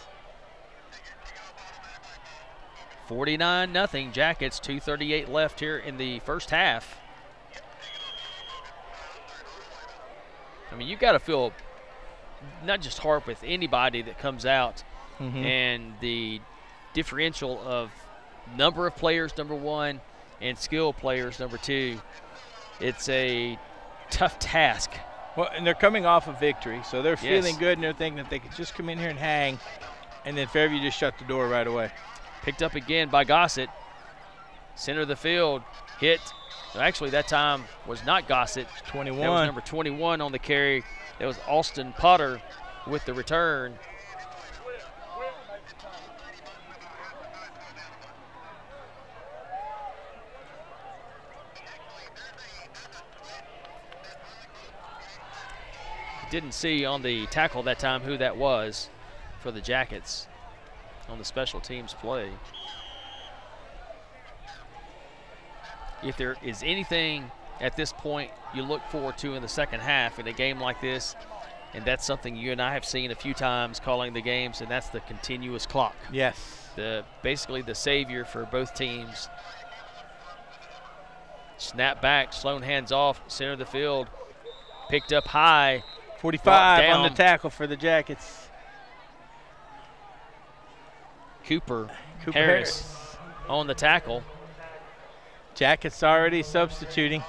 49-0 Jackets, 2:38 left here in the first half. I mean, you got to feel not just Harpeth, anybody that comes out, and the differential of number of players, number 1, and skill players, number 2. It's a tough task. Well, and they're coming off a victory, so they're feeling good, and they're thinking that they could just come in here and hang, and then Fairview just shut the door right away. Picked up again by Gossett. Center of the field, hit. Actually, that time was not Gossett. 21. That was number 21 on the carry. That was Austin Potter with the return. Didn't see on the tackle that time who that was for the Jackets on the special teams play. If there is anything at this point you look forward to in the second half in a game like this, and that's something you and I have seen a few times calling the games, and that's the continuous clock. Yes. Basically the savior for both teams. Snap back, Sloan hands off, center of the field, picked up high 45 on the tackle for the Jackets. Cooper Harris on the tackle. Jackets already substituting.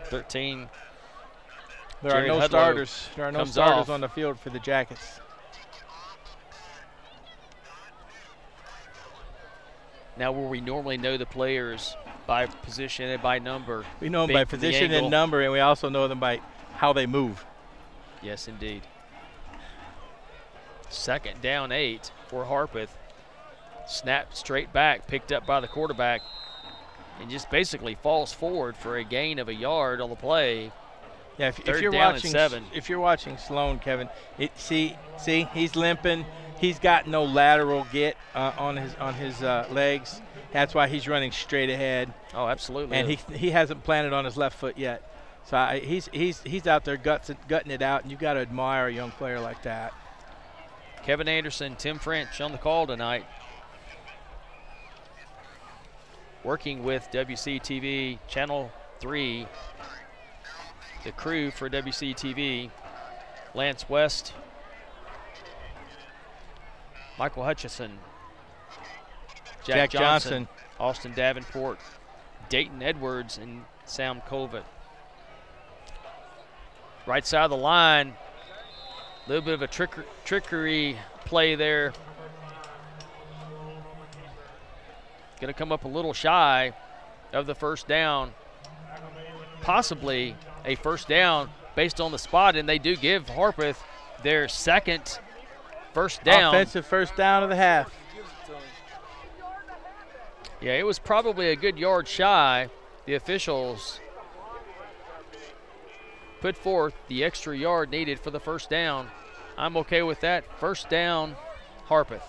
13. There are no starters. There are no starters on the field for the Jackets. Now, where we normally know the players by position and by number. We know them by position and number, and we also know them by how they move. Yes, indeed. 2nd down 8 for Harpeth. Snap straight back, picked up by the quarterback, and just basically falls forward for a gain of a yard on the play. Yeah, if you're watching Sloan, Kevin, see, he's limping. He's got no lateral get on his legs. That's why he's running straight ahead. Oh, absolutely. And he hasn't planted on his left foot yet. So he's out there gutting it out, and you've got to admire a young player like that. Kevin Anderson, Tim French on the call tonight. Working with WCTV Channel 3, the crew for WCTV, Lance West, Michael Hutchison, Jack Johnson, Austin Davenport, Dayton Edwards, and Sam Colvett. Right side of the line, a little bit of a trickery play there. Going to come up a little shy of the first down. Possibly a first down based on the spot, and they do give Harpeth their 2nd first down. Offensive first down of the half. Yeah, it was probably a good yard shy. The officials put forth the extra yard needed for the first down. I'm okay with that. First down, Harpeth.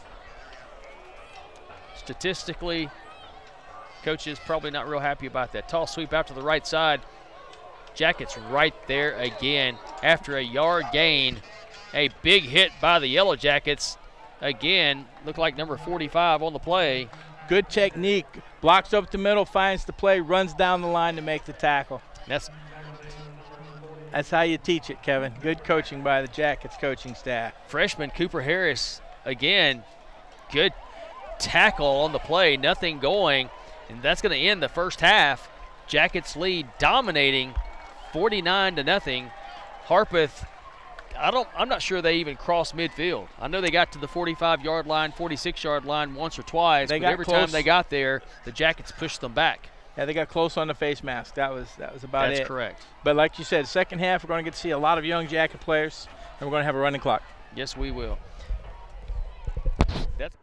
Statistically, coach is probably not real happy about that. Tall sweep out to the right side. Jackets right there again after a yard gain. A big hit by the Yellow Jackets. Again, looked like number 45 on the play. Good technique. Blocks up the middle, finds the play, runs down the line to make the tackle. That's how you teach it, Kevin. Good coaching by the Jackets coaching staff. Freshman Cooper Harris, again, good tackle on the play, nothing going, and that's going to end the first half. Jackets lead, dominating 49-0. Harpeth, I'm not sure they even crossed midfield. I know they got to the 45-yard line, 46-yard line once or twice, but every time they got there, the Jackets pushed them back. Yeah, they got close on the face mask. That was about it. That's correct. But like you said, second half, we're going to get to see a lot of young Jacket players, and we're going to have a running clock. Yes, we will. That's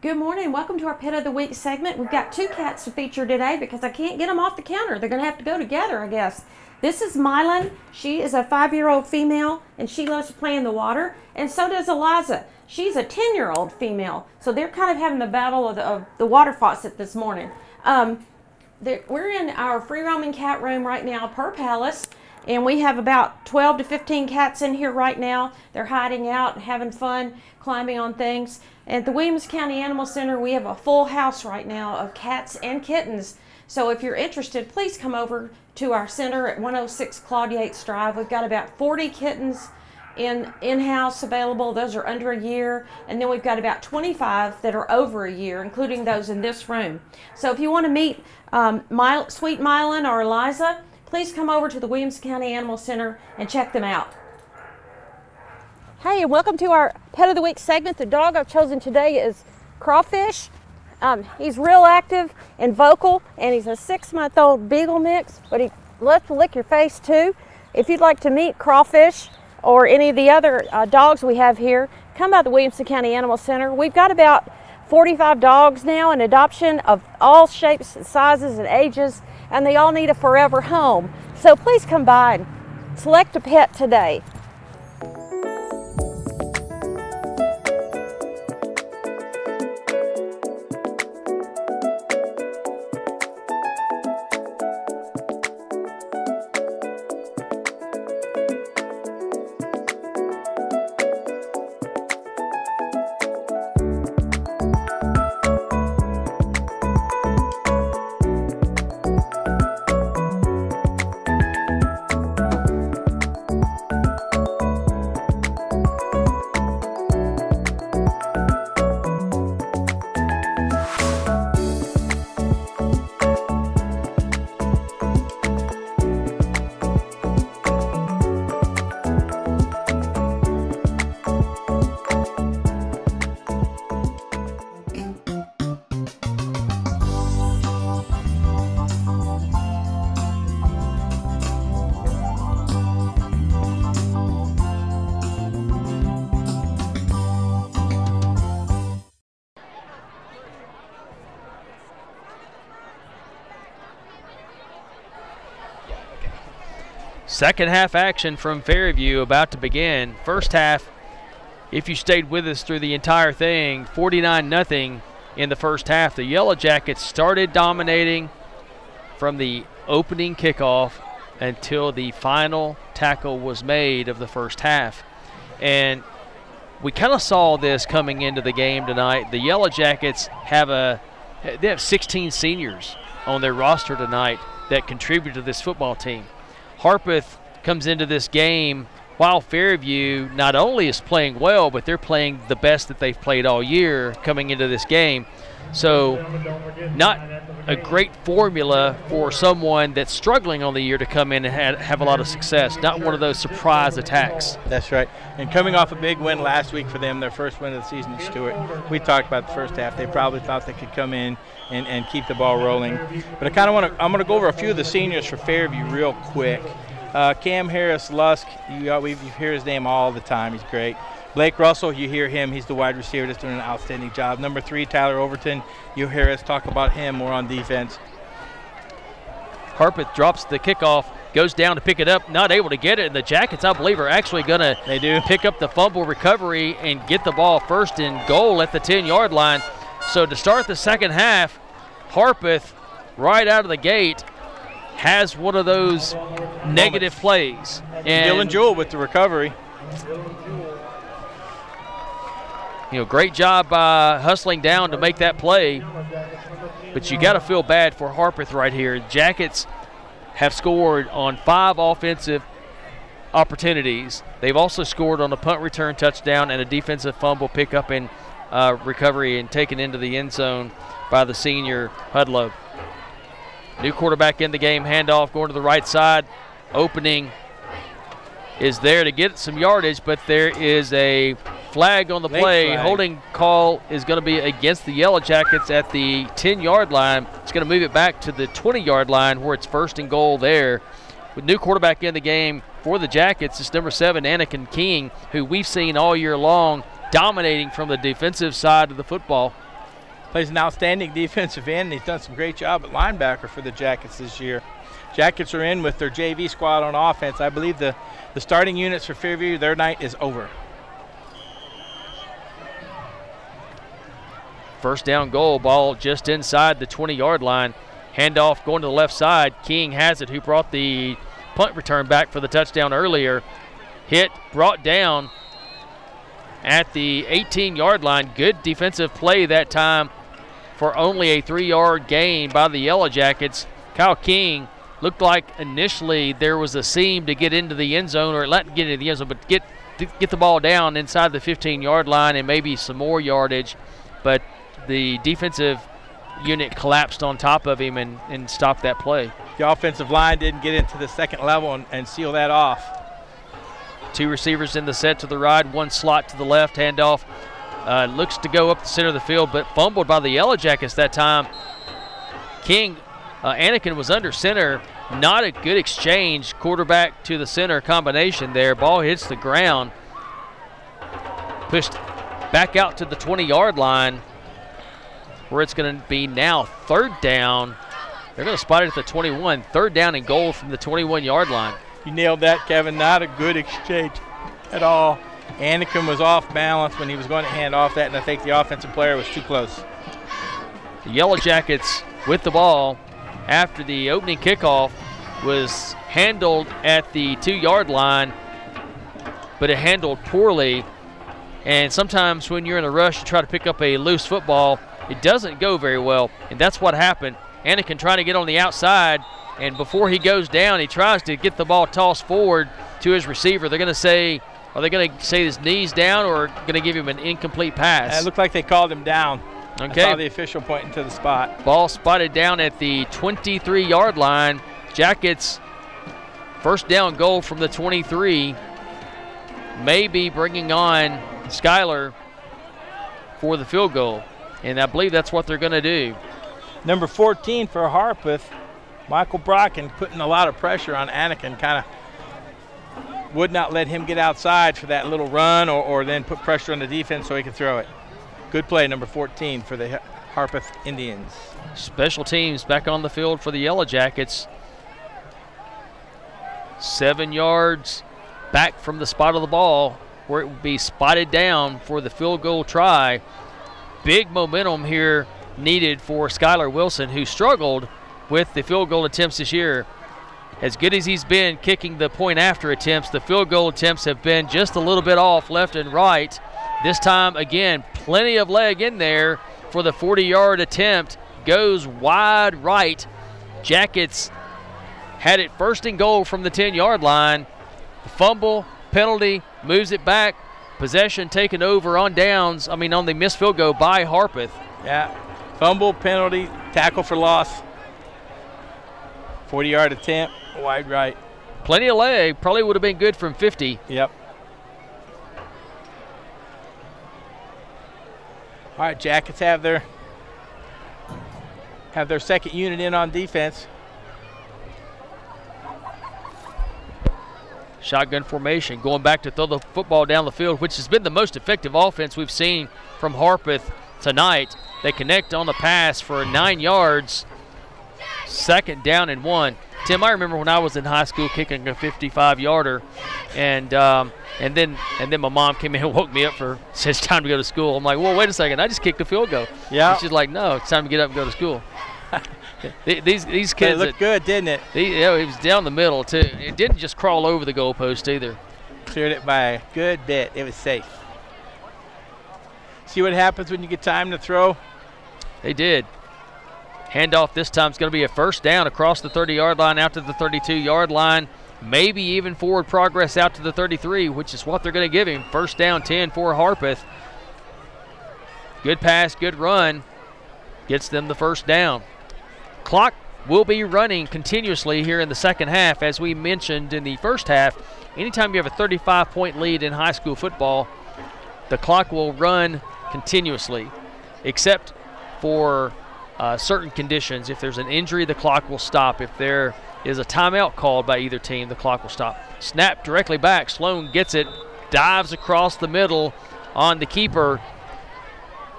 Good morning. Welcome to our Pet of the Week segment. We've got 2 cats to feature today because I can't get them off the counter. They're going to have to go together, I guess. This is Mylan. She is a 5-year-old female, and she loves to play in the water, and so does Eliza. She's a 10-year-old female, so they're kind of having the battle of the water faucet this morning. We're in our free-roaming cat room right now per palace, and we have about 12 to 15 cats in here right now. They're hiding out and having fun, climbing on things. At the Williamson County Animal Center, we have a full house right now of cats and kittens. So if you're interested, please come over to our center at 106 Claude Yates Drive. We've got about 40 kittens in-house available. Those are under a year. And then we've got about 25 that are over a year, including those in this room. So if you want to meet Sweet Mylan or Eliza, please come over to the Williamson County Animal Center and check them out. Hey, and welcome to our Pet of the Week segment. The dog I've chosen today is Crawfish. He's real active and vocal, and he's a 6-month-old Beagle mix, but he loves to lick your face too. If you'd like to meet Crawfish or any of the other dogs we have here, come by the Williamson County Animal Center. We've got about 45 dogs now in adoption of all shapes, sizes, and ages, and they all need a forever home. So please come by and select a pet today. Second half action from Fairview about to begin. First half, if you stayed with us through the entire thing, 49-0 in the first half. The Yellow Jackets started dominating from the opening kickoff until the final tackle was made of the first half. And we kind of saw this coming into the game tonight. The Yellow Jackets have 16 seniors on their roster tonight that contribute to this football team. Harpeth comes into this game while Fairview not only is playing well, but they're playing the best that they've played all year coming into this game. So not a great formula for someone that's struggling on the year to come in and have a lot of success. Not one of those surprise attacks. That's right. And coming off a big win last week for them, their first win of the season at Stewart, we talked about the first half. They probably thought they could come in and keep the ball rolling. But I'm going to go over a few of the seniors for Fairview real quick. Cam Harris-Lusk, you hear his name all the time. He's great. Blake Russell, you hear him. He's the wide receiver that's doing an outstanding job. Number 3, Tyler Overton, you hear us talk about him more on defense. Harpeth drops the kickoff, goes down to pick it up, not able to get it, and the Jackets, I believe, are actually going to pick up the fumble recovery and get the ball first and goal at the 10-yard line. So to start the second half, Harpeth, right out of the gate, has one of those negative plays. And Dylan Jewell with the recovery. Great job by hustling down to make that play. But you got to feel bad for Harpeth right here. Jackets have scored on 5 offensive opportunities. They've also scored on a punt return touchdown and a defensive fumble pickup and recovery and taken into the end zone by the senior Hudlow. New quarterback in the game, handoff going to the right side. Opening is there to get some yardage, but there is a flag on the play. Holding call is going to be against the Yellow Jackets at the 10-yard line. It's going to move it back to the 20-yard line where it's first and goal there. With new quarterback in the game for the Jackets, it's number 7, Anakin King, who we've seen all year long dominating from the defensive side of the football. Plays an outstanding defensive end. He's done some great job at linebacker for the Jackets this year. Jackets are in with their JV squad on offense. I believe the starting units for Fairview, their night is over. First down goal, ball just inside the 20-yard line. Handoff going to the left side. King has it, who brought the punt return back for the touchdown earlier. Hit, brought down at the 18-yard line. Good defensive play that time for only a 3-yard gain by the Yellow Jackets. Kyle King looked like initially there was a seam to get into the end zone, or not get into the end zone, but get the ball down inside the 15-yard line and maybe some more yardage. But the defensive unit collapsed on top of him and stopped that play. The offensive line didn't get into the second level and seal that off. 2 receivers in the set to the right, 1 slot to the left. Handoff looks to go up the center of the field, but fumbled by the Yellow Jackets that time. Anakin was under center. Not a good exchange, quarterback to the center combination there. Ball hits the ground. Pushed back out to the 20-yard line where it's going to be now 3rd down. They're going to spot it at the 21. 3rd down and goal from the 21-yard line. You nailed that, Kevin. Not a good exchange at all. Anakin was off balance when he was going to hand off that, and I think the offensive player was too close. The Yellow Jackets with the ball after the opening kickoff was handled at the 2-yard line, but it handled poorly. And sometimes when you're in a rush to try to pick up a loose football, it doesn't go very well, and that's what happened. Anakin trying to get on the outside, and before he goes down, he tries to get the ball tossed forward to his receiver. Are they going to say his knees down, or going to give him an incomplete pass? It looked like they called him down. Okay. I saw the official pointing to the spot. Ball spotted down at the 23-yard line. Jackets, first down goal from the 23. Maybe bringing on Skyler for the field goal, and I believe that's what they're going to do. Number 14 for Harpeth, Michael Brocken, putting a lot of pressure on Anakin, kind of would not let him get outside for that little run or then put pressure on the defense so he could throw it. Good play, number 14 for the Harpeth Indians. Special teams back on the field for the Yellow Jackets. 7 yards back from the spot of the ball where it would be spotted down for the field goal try. Big momentum here needed for Skylar Wilson, who struggled with the field goal attempts this year. As good as he's been kicking the point after attempts, the field goal attempts have been just a little bit off left and right. This time, again, plenty of leg in there for the 40-yard attempt. Goes wide right. Jackets had it first and goal from the 10-yard line. Fumble, penalty, moves it back. Possession taken over on downs, on the missed field goal by Harpeth. Yeah, fumble, penalty, tackle for loss. 40-yard attempt, wide right. Plenty of leg, probably would have been good from 50. Yep. All right, Jackets have their second unit in on defense. Shotgun formation, going back to throw the football down the field, which has been the most effective offense we've seen from Harpeth tonight. They connect on the pass for 9 yards. 2nd down and 1. Tim, I remember when I was in high school kicking a 55-yarder, and then my mom came in and woke me up said it's time to go to school. I'm like, well, wait a second, I just kicked a field goal. Yeah. She's like, no, it's time to get up and go to school. These kids, it looked good, didn't it? It was down the middle too. It didn't just crawl over the goalpost either. Cleared it by a good bit. It was safe. See what happens when you get time to throw? They did. Handoff this time is going to be a 1st down across the 30-yard line out to the 32-yard line. Maybe even forward progress out to the 33, which is what they're going to give him. 1st down 10 for Harpeth. Good pass, good run. Gets them the 1st down. Clock will be running continuously here in the second half. As we mentioned in the first half, anytime you have a 35-point lead in high school football, the clock will run continuously, except for certain conditions. If there's an injury, the clock will stop. If there is a timeout called by either team, the clock will stop. Snap directly back. Sloan gets it, dives across the middle on the keeper.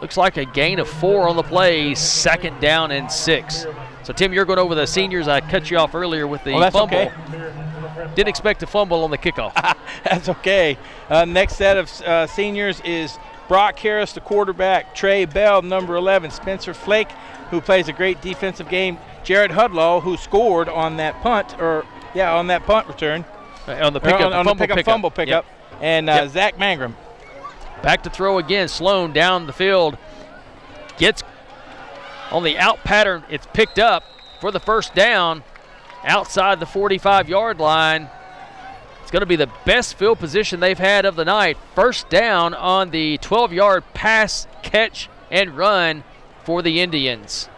Looks like a gain of 4 on the play. 2nd down and 6. So, Tim, you're going over the seniors. I cut you off earlier with the fumble. Okay. Didn't expect to fumble on the kickoff. That's okay. Next set of seniors is Brock Harris, the quarterback, Trey Bell, number 11, Spencer Flake, who plays a great defensive game, Jared Hudlow, who scored on that punt return. On the pickup, on the fumble pickup. Yep. And Zach Mangrum. Back to throw again. Sloan down the field. Gets on the out pattern. It's picked up for the 1st down outside the 45-yard line. It's going to be the best field position they've had of the night. 1st down on the 12-yard pass, catch, and run for the Indians.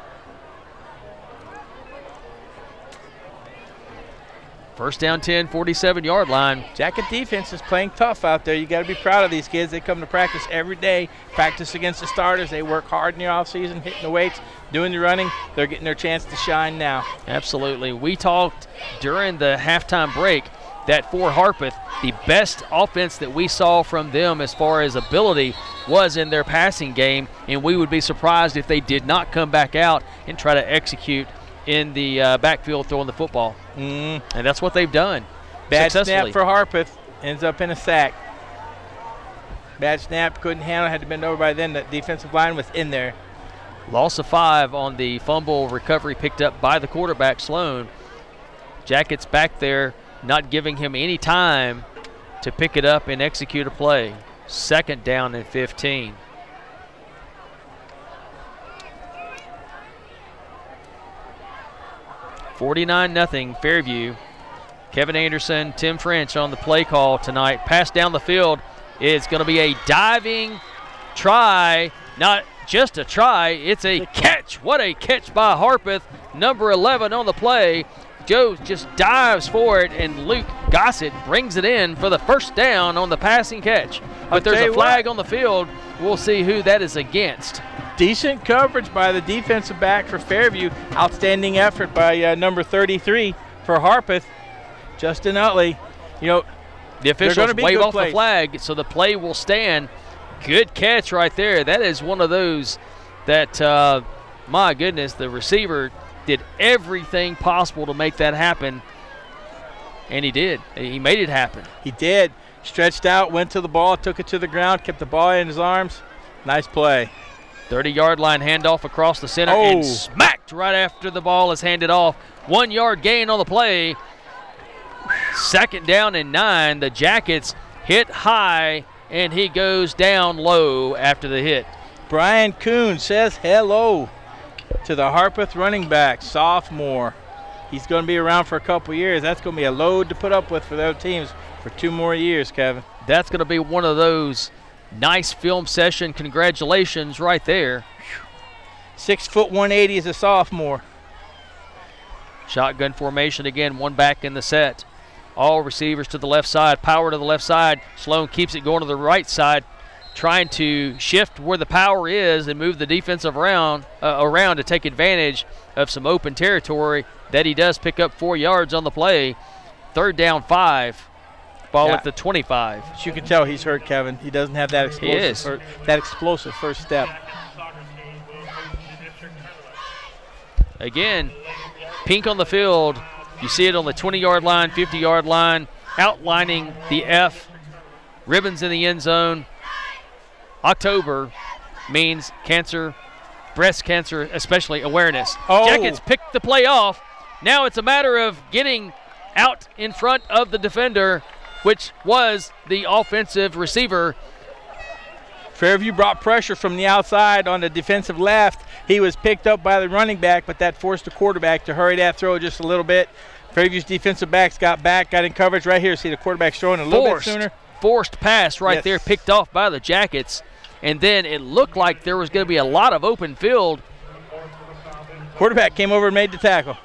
1st down 10, 47-yard line. Jacket defense is playing tough out there. You got to be proud of these kids. They come to practice every day, practice against the starters. They work hard in the offseason, hitting the weights, doing the running. They're getting their chance to shine now. Absolutely. We talked during the halftime break that for Harpeth, the best offense that we saw from them as far as ability was in their passing game, and we would be surprised if they did not come back out and try to execute in the backfield throwing the football. And that's what they've done. Bad snap for Harpeth, ends up in a sack. Bad snap, couldn't handle it, had to bend over by then. The defensive line was in there. Loss of 5 on the fumble recovery picked up by the quarterback, Sloan. Jackets back there, not giving him any time to pick it up and execute a play. 2nd down and 15. (49-0) Fairview. Kevin Anderson, Tim French on the play call tonight. Pass down the field. It's going to be a diving try. Not just a try, it's a catch. What a catch by Harpeth, number 11 on the play. Joe just dives for it, and Luke Gossett brings it in for the 1st down on the passing catch. But there's a flag on the field. We'll see who that is against. Decent coverage by the defensive back for Fairview. Outstanding effort by number 33 for Harpeth, Justin Utley. You know, the officials wave off the flag, so the play will stand. Good catch right there. That is one of those that, my goodness, the receiver did everything possible to make that happen. And he did. He made it happen. He did. Stretched out, went to the ball, took it to the ground, kept the ball in his arms. Nice play. 30-yard line handoff across the center and smacked right after the ball is handed off. 1 yard gain on the play. 2nd down and 9. The Jackets hit high, and he goes down low after the hit. Brian Kuhn says hello to the Harpeth running back, sophomore. He's going to be around for a couple years. That's going to be a load to put up with for those teams for 2 more years, Kevin. That's going to be one of those nice film session congratulations right there. 6 foot 180 as a sophomore. Shotgun formation again, 1 back in the set. All receivers to the left side, power to the left side. Sloan keeps it going to the right side, trying to shift where the power is and move the defensive around to take advantage of some open territory that he does pick up 4 yards on the play. 3rd down 5. Ball at the 25. But you can tell he's hurt, Kevin. He doesn't have that explosive first step. Again, pink on the field. You see it on the 20-yard line, 50-yard line, outlining the F. Ribbons in the end zone. October means cancer, breast cancer, especially awareness. Jackets picked the play off. Now it's a matter of getting out in front of the defender, which was the offensive receiver. Fairview brought pressure from the outside on the defensive left. He was picked up by the running back, but that forced the quarterback to hurry that throw just a little bit. Fairview's defensive backs got back, got in coverage right here. See the quarterback throwing a little bit sooner. Forced pass right there, picked off by the Jackets. And then it looked like there was going to be a lot of open field. Quarterback came over and made the tackle.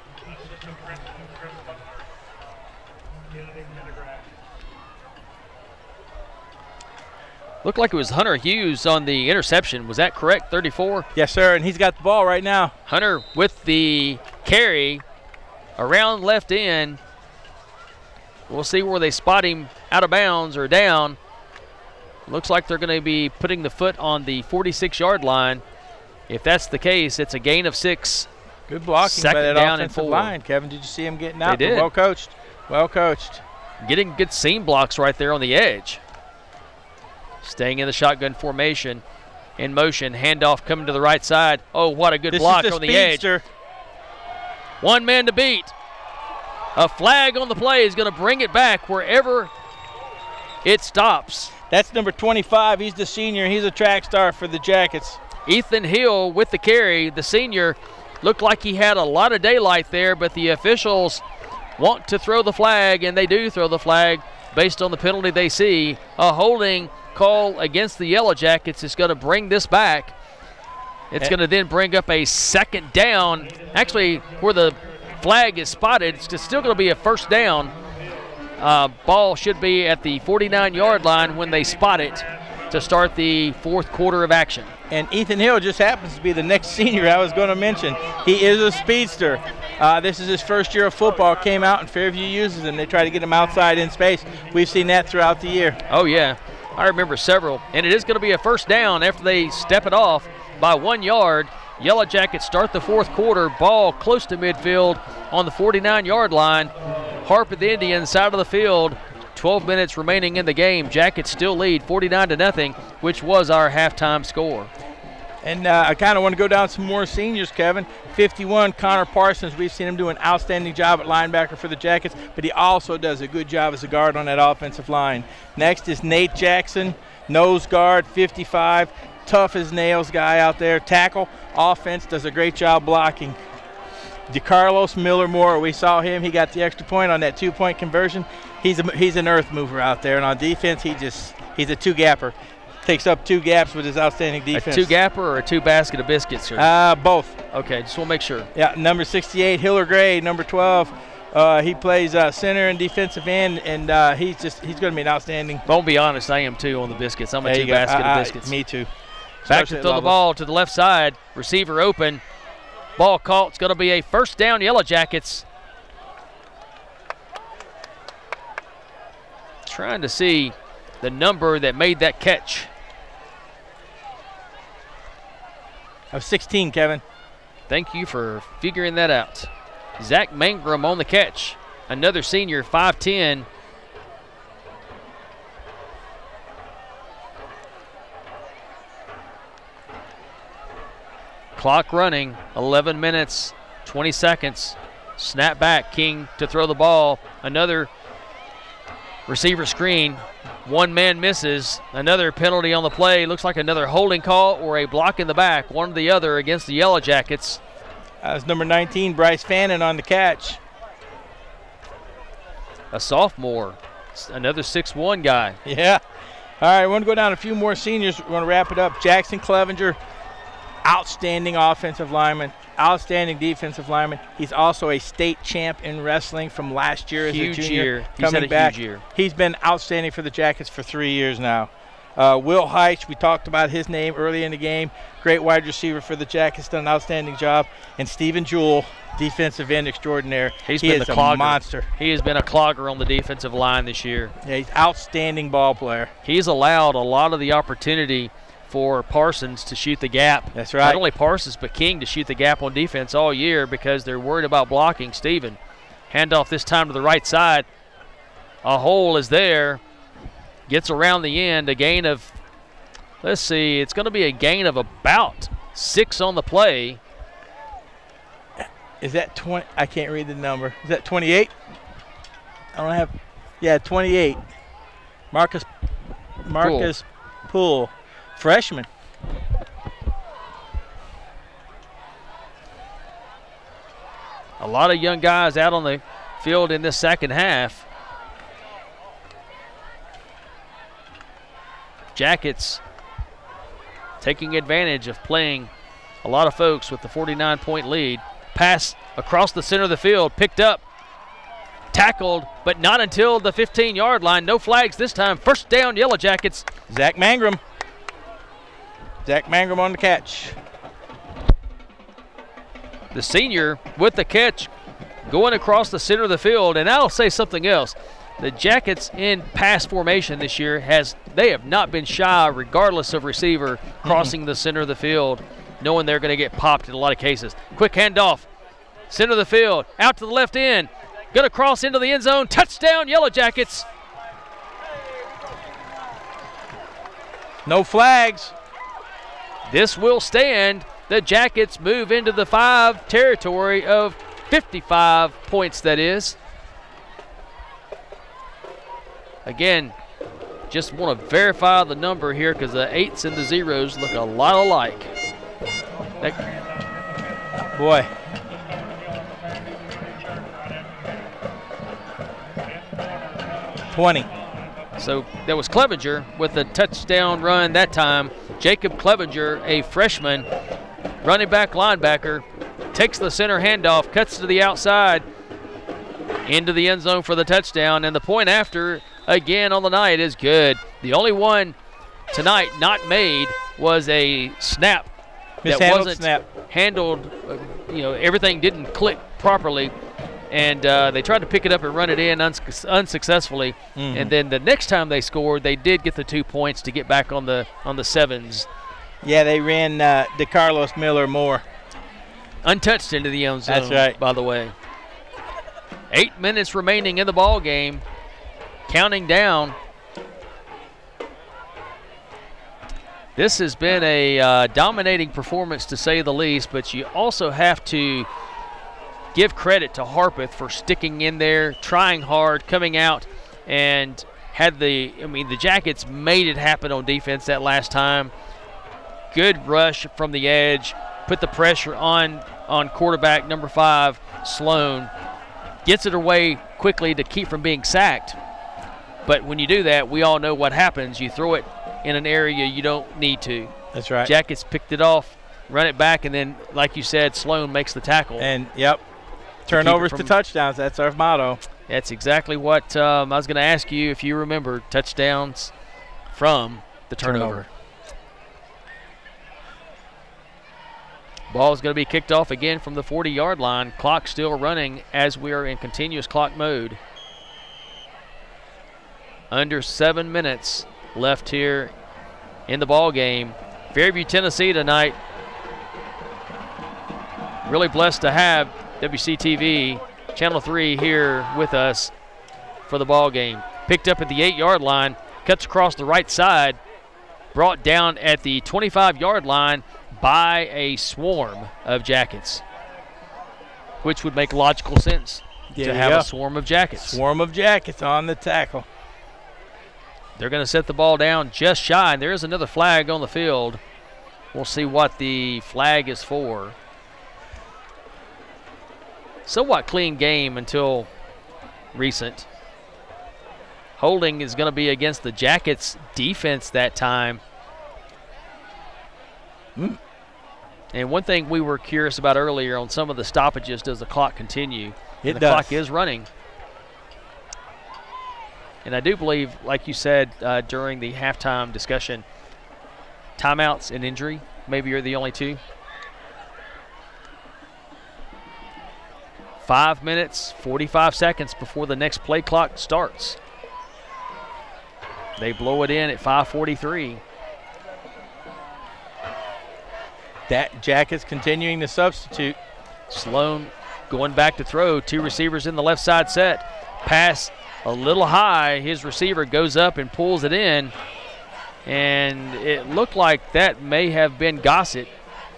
Looked like it was Hunter Hughes on the interception. Was that correct, 34? Yes, sir, and he's got the ball right now. Hunter with the carry around left end. We'll see where they spot him out of bounds or down. Looks like they're going to be putting the foot on the 46-yard line. If that's the case, it's a gain of 6. Good blocking by that offensive line, Kevin. Did you see him getting out? They did. Well coached. Well coached. Getting good seam blocks right there on the edge. Staying in the shotgun formation. In motion. Handoff coming to the right side. Oh, what a good block on the edge. 1 man to beat. A flag on the play is going to bring it back wherever it stops. That's number 25. He's the senior. He's a track star for the Jackets. Ethan Hill with the carry. The senior looked like he had a lot of daylight there, but the officials want to throw the flag, and they do throw the flag based on the penalty they see. A holding call against the Yellow Jackets is going to bring this back. It's going to then bring up a 2nd down. Actually, where the flag is spotted, it's still going to be a 1st down. Ball should be at the 49-yard line when they spot it to start the 4th quarter of action. And Ethan Hill just happens to be the next senior I was going to mention. He is a speedster. This is his 1st year of football. Came out and Fairview uses him. They try to get him outside in space. We've seen that throughout the year. Oh, yeah. I remember several. And it is going to be a 1st down after they step it off by 1 yard. Yellow Jackets start the 4th quarter. Ball close to midfield on the 49-yard line. Harpeth Indians side of the field. 12 minutes remaining in the game. Jackets still lead 49-0, which was our halftime score. And I kind of want to go down some more seniors, Kevin. 51, Connor Parsons. We've seen him do an outstanding job at linebacker for the Jackets, but he also does a good job as a guard on that offensive line. Next is Nate Jackson, nose guard, 55. Tough as nails guy out there. Tackle, offense, does a great job blocking. DeCarlos Miller-Moore, we saw him. He got the extra point on that 2-point conversion. He's an earth mover out there. And on defense, he's a two-gapper. Takes up 2 gaps with his outstanding defense. A 2-gapper or a 2 basket of biscuits? Both. Okay, just want to make sure. Yeah, number 68, Hiller Gray, number 12. He plays center and defensive end, and he's going to be an outstanding. I'll be honest, I am too on the biscuits. I'm a 2 basket of biscuits. Me too. Back to throw the ball to the left side. Receiver open. Ball caught. It's going to be a 1st down, Yellow Jackets. Trying to see the number that made that catch. Of 16, Kevin. Thank you for figuring that out. Zach Mangrum on the catch. another senior, 5'10". Clock running, 11 minutes, 20 seconds. Snap back, King to throw the ball. Another receiver screen. One man misses. Another penalty on the play. Looks like another holding call or a block in the back. One or the other against the Yellow Jackets. That was number 19, Bryce Fannin, on the catch. A sophomore. Another 6'1" guy. Yeah. All right, we want to go down a few more seniors. We want to wrap it up. Jackson Clevenger, outstanding offensive lineman, outstanding defensive lineman. He's also a state champ in wrestling from last year as a junior. He's had a huge year. He's been outstanding for the Jackets for 3 years now. Will Heitch, we talked about his name early in the game. Great wide receiver for the Jackets, done an outstanding job. And Stephen Jewell, defensive end extraordinaire. He is a monster. He has been a clogger on the defensive line this year. Yeah, he's outstanding ball player. He's allowed a lot of the opportunity for Parsons to shoot the gap. That's right. Not only Parsons, but King to shoot the gap on defense all year because they're worried about blocking Stephen. Handoff this time to the right side. A hole is there. Gets around the end. A gain of, let's see, it's going to be a gain of about 6 on the play. Is that 20? I can't read the number. Is that 28? I don't have. Yeah, 28. Marcus Poole, freshman. A lot of young guys out on the field in this second half. Jackets taking advantage of playing a lot of folks with the 49-point lead. Pass across the center of the field, picked up, tackled, but not until the 15-yard line. No flags this time. First down, Yellow Jackets. Zach Mangrum. Zach Mangrum on the catch. The senior with the catch going across the center of the field. And I'll say something else. The Jackets in pass formation this year they have not been shy, regardless of receiver, crossing the center of the field, knowing they're going to get popped in a lot of cases. Quick handoff, center of the field, out to the left end, going to cross into the end zone. Touchdown, Yellow Jackets. No flags. This will stand. The Jackets move into the 5 territory of 55 points, that is. Again, just want to verify the number here because the 8s and the 0s look a lot alike. Boy. So that was Clevenger with the touchdown run that time. Jacob Clevenger, a freshman, running back linebacker, takes the center handoff, cuts to the outside, into the end zone for the touchdown. And the point after, again on the night, is good. The only one tonight not made was a snap that wasn't handled. Everything didn't click properly. And they tried to pick it up and run it in unsuccessfully. And then the next time they scored, they did get the 2 points to get back on the 7s. Yeah, they ran DeCarlos Miller more. Untouched into the end zone, that's right, by the way. 8 minutes remaining in the ball game. Counting down. This has been a dominating performance, to say the least, but you also have to give credit to Harpeth for sticking in there, trying hard, coming out, and the Jackets made it happen on defense that last time. Good rush from the edge, put the pressure on quarterback number 5, Sloan. Gets it away quickly to keep from being sacked. But when you do that, we all know what happens. You throw it in an area you don't need to. That's right. Jackets picked it off, run it back, and then, like you said, Sloan makes the tackle. And, yep, turnovers to touchdowns. That's our motto. That's exactly what I was going to ask you, if you remember touchdowns from the turnover. Ball is going to be kicked off again from the 40-yard line. Clock still running as we are in continuous clock mode. Under 7 minutes left here in the ball game. Fairview, Tennessee tonight. Really blessed to have WCTV Channel 3 here with us for the ball game. Picked up at the 8-yard line, cuts across the right side, brought down at the 25-yard line by a swarm of Jackets, which would make logical sense to have a swarm of Jackets. Swarm of Jackets on the tackle. They're going to set the ball down just shy, and there is another flag on the field. We'll see what the flag is for. Somewhat clean game until recent. Holding is going to be against the Jackets defense that time. And one thing we were curious about earlier on some of the stoppages, does the clock continue? It does. The clock is running. And I do believe, like you said during the halftime discussion, timeouts and injury maybe you're the only two. 5 minutes, 45 seconds before the next play clock starts. They blow it in at 5:43. That Jackets continuing to substitute. Sloan going back to throw. 2 receivers in the left side set. Pass a little high. His receiver goes up and pulls it in. And it looked like that may have been Gossett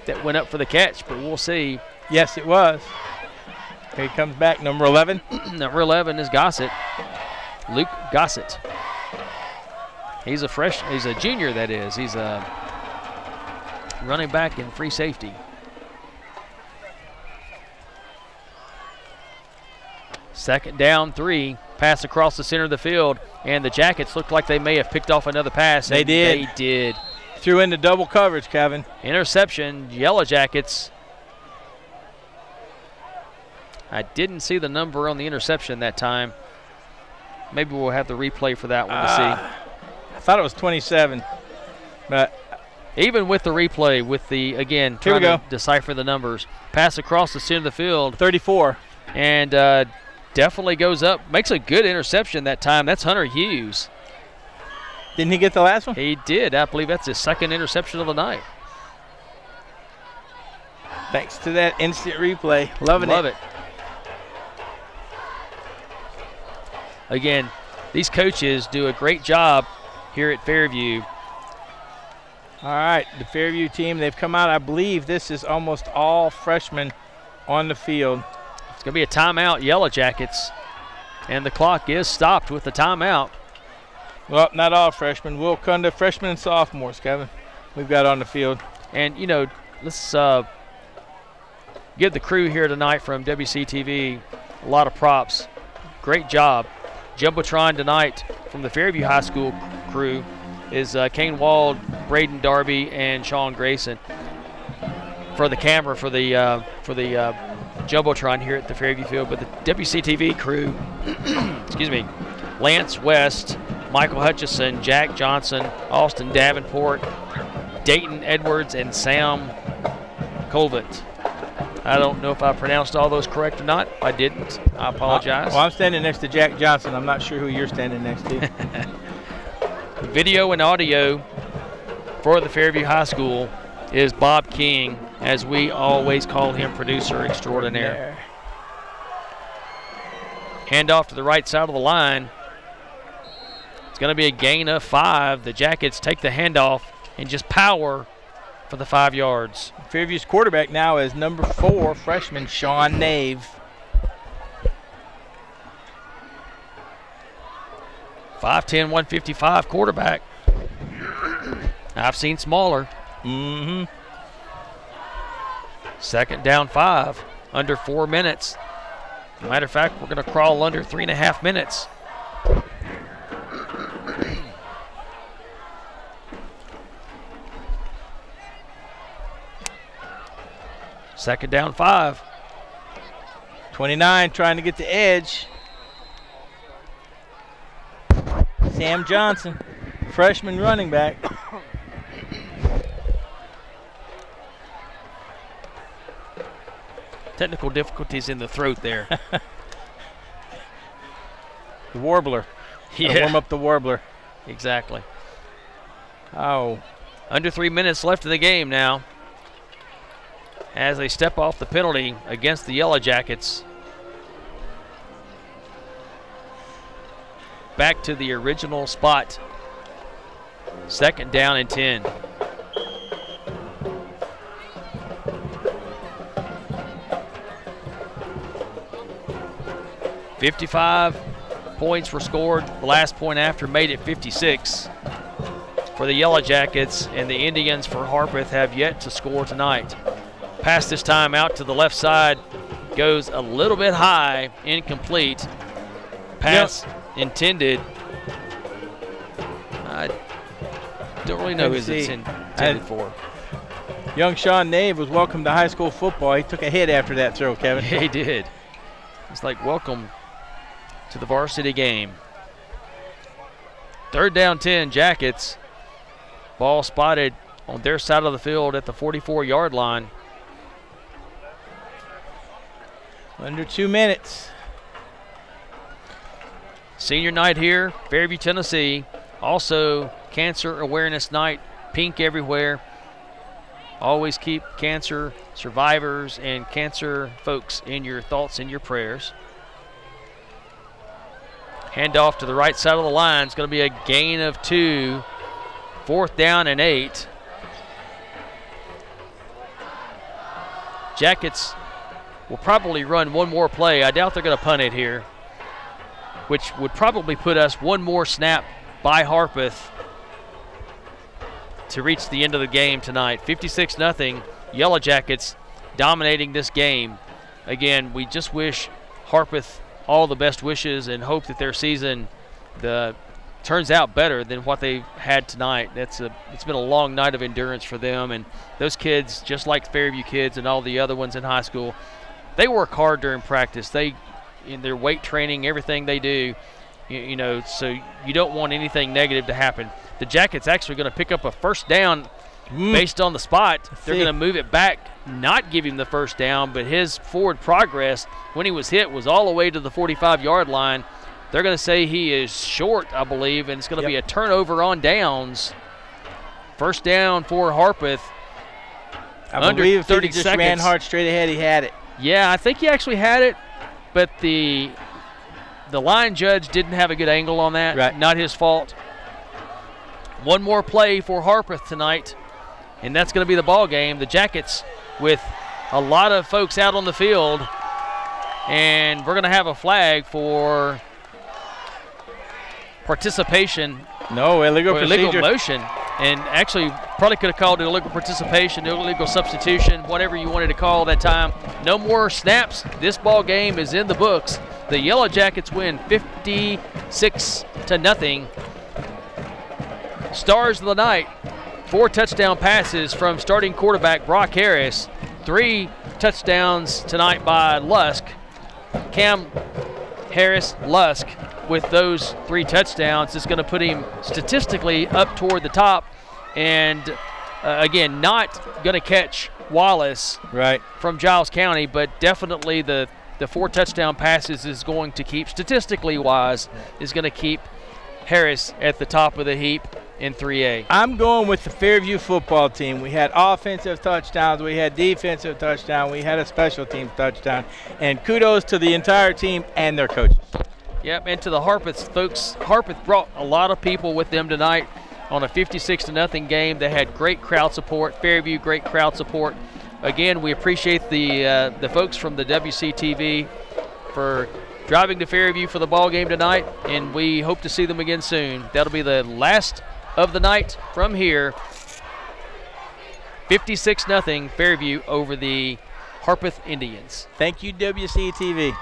that went up for the catch, but we'll see. Yes, it was. Here he comes back, number 11. Number 11 is Gossett. Luke Gossett. He's a junior, that is. He's a running back and free safety. Second down, 3. Pass across the center of the field, and the Jackets looked like they may have picked off another pass. They did. They did. Threw into double coverage, Kevin. Interception, Yellow Jackets. I didn't see the number on the interception that time. Maybe we'll have the replay for that one to see. I thought it was 27, but even with the replay, with the, again, trying to decipher the numbers. Pass across the center of the field. 34. And definitely goes up. Makes a good interception that time. That's Hunter Hughes. Didn't he get the last one? He did. I believe that's his second interception of the night. Thanks to that instant replay. Love it. Again, these coaches do a great job here at Fairview. All right, the Fairview team, they've come out. I believe this is almost all freshmen on the field. It's going to be a timeout, Yellow Jackets. And the clock is stopped with the timeout. Well, not all freshmen. We'll come to freshmen and sophomores, Kevin. We've got on the field. And, you know, let's give the crew here tonight from WCTV a lot of props. Great job. Jumbotron tonight from the Fairview High School crew is Kane Wald, Braden Darby, and Sean Grayson. For the camera, for the Jumbotron here at the Fairview field, but the WCTV crew, excuse me, Lance West, Michael Hutchison, Jack Johnson, Austin Davenport, Dayton Edwards, and Sam Colvett. I don't know if I pronounced all those correct or not. If I didn't, I apologize. Well, I'm standing next to Jack Johnson. I'm not sure who you're standing next to. Video and audio for the Fairview High School is Bob King, as we always call him producer extraordinaire. Handoff to the right side of the line. It's going to be a gain of 5. The Jackets take the handoff and just power for the 5 yards. Fairview's quarterback now is number 4, freshman Sean Nave. 5'10", 155 quarterback. I've seen smaller. Mm-hmm. Second down 5, under 4 minutes. Matter of fact, we're going to crawl under 3.5 minutes. Second down 5. 29 trying to get the edge. Sam Johnson, freshman running back. Technical difficulties in the throat there. The warbler. Yeah. Warm up the warbler. Exactly. Oh. Under 3 minutes left in the game now, as they step off the penalty against the Yellow Jackets. back to the original spot. 2nd down and 10. "55 points were scored. The last point after made it 56 for the Yellow Jackets, and the Indians for Harpeth have yet to score tonight. Pass this time out to the left side goes a little bit high, incomplete. Pass intended. I don't really know who it's intended for. Young Sean Nave was welcome to high school football. He took a hit after that throw, Kevin. Yeah, he did. It's like, welcome to the varsity game. 3rd down 10, Jackets. Ball spotted on their side of the field at the 44-yard line. Under 2 minutes. Senior night here, Fairview, Tennessee. Also, Cancer Awareness Night, pink everywhere. Always keep cancer survivors and cancer folks in your thoughts and your prayers. Handoff to the right side of the line. It's going to be a gain of 2. 4th down and 8. Jackets will probably run one more play. I doubt they're going to punt it here, which would probably put us one more snap by Harpeth to reach the end of the game tonight. 56-0, Yellow Jackets dominating this game. Again, we just wish Harpeth all the best wishes and hope that their season turns out better than what they've had tonight. It's been a long night of endurance for them, and those kids, just like Fairview kids and all the other ones in high school, they work hard during practice. In their weight training, everything they do, you know, so you don't want anything negative to happen. The Jackets actually going to pick up a 1st down based on the spot. They're going to move it back, not give him the 1st down, but his forward progress when he was hit was all the way to the 45-yard line. They're going to say he is short, I believe, and it's going to be a turnover on downs. 1st down for Harpeth. I believe 30 seconds. Just ran hard straight ahead. He had it. Yeah, I think he actually had it, but the line judge didn't have a good angle on that. Right. Not his fault. One more play for Harpeth tonight, and that's going to be the ball game. The Jackets with a lot of folks out on the field, and we're going to have a flag for participation. No, illegal procedure. Illegal motion. And actually probably could have called it illegal participation, illegal substitution, whatever you wanted to call that time. No more snaps. This ball game is in the books. The Yellow Jackets win 56-0. Stars of the night, 4 touchdown passes from starting quarterback Brock Harris. 3 touchdowns tonight by Lusk. Cam Harris Lusk with those 3 touchdowns is going to put him statistically up toward the top, and again, not going to catch Wallace from Giles County, but definitely the 4 touchdown passes is going to keep, statistically wise, is going to keep Harris at the top of the heap in 3A. I'm going with the Fairview football team. We had offensive touchdowns, we had defensive touchdown, we had a special team touchdown, and kudos to the entire team and their coaches. Yep, and to the Harpeth folks. Harpeth brought a lot of people with them tonight on a 56-0 game. They had great crowd support. Fairview, great crowd support. Again, we appreciate the folks from the WCTV for driving to Fairview for the ball game tonight, and we hope to see them again soon. That'll be the last of the night from here. 56-0 Fairview over the Harpeth Indians. Thank you, WCTV.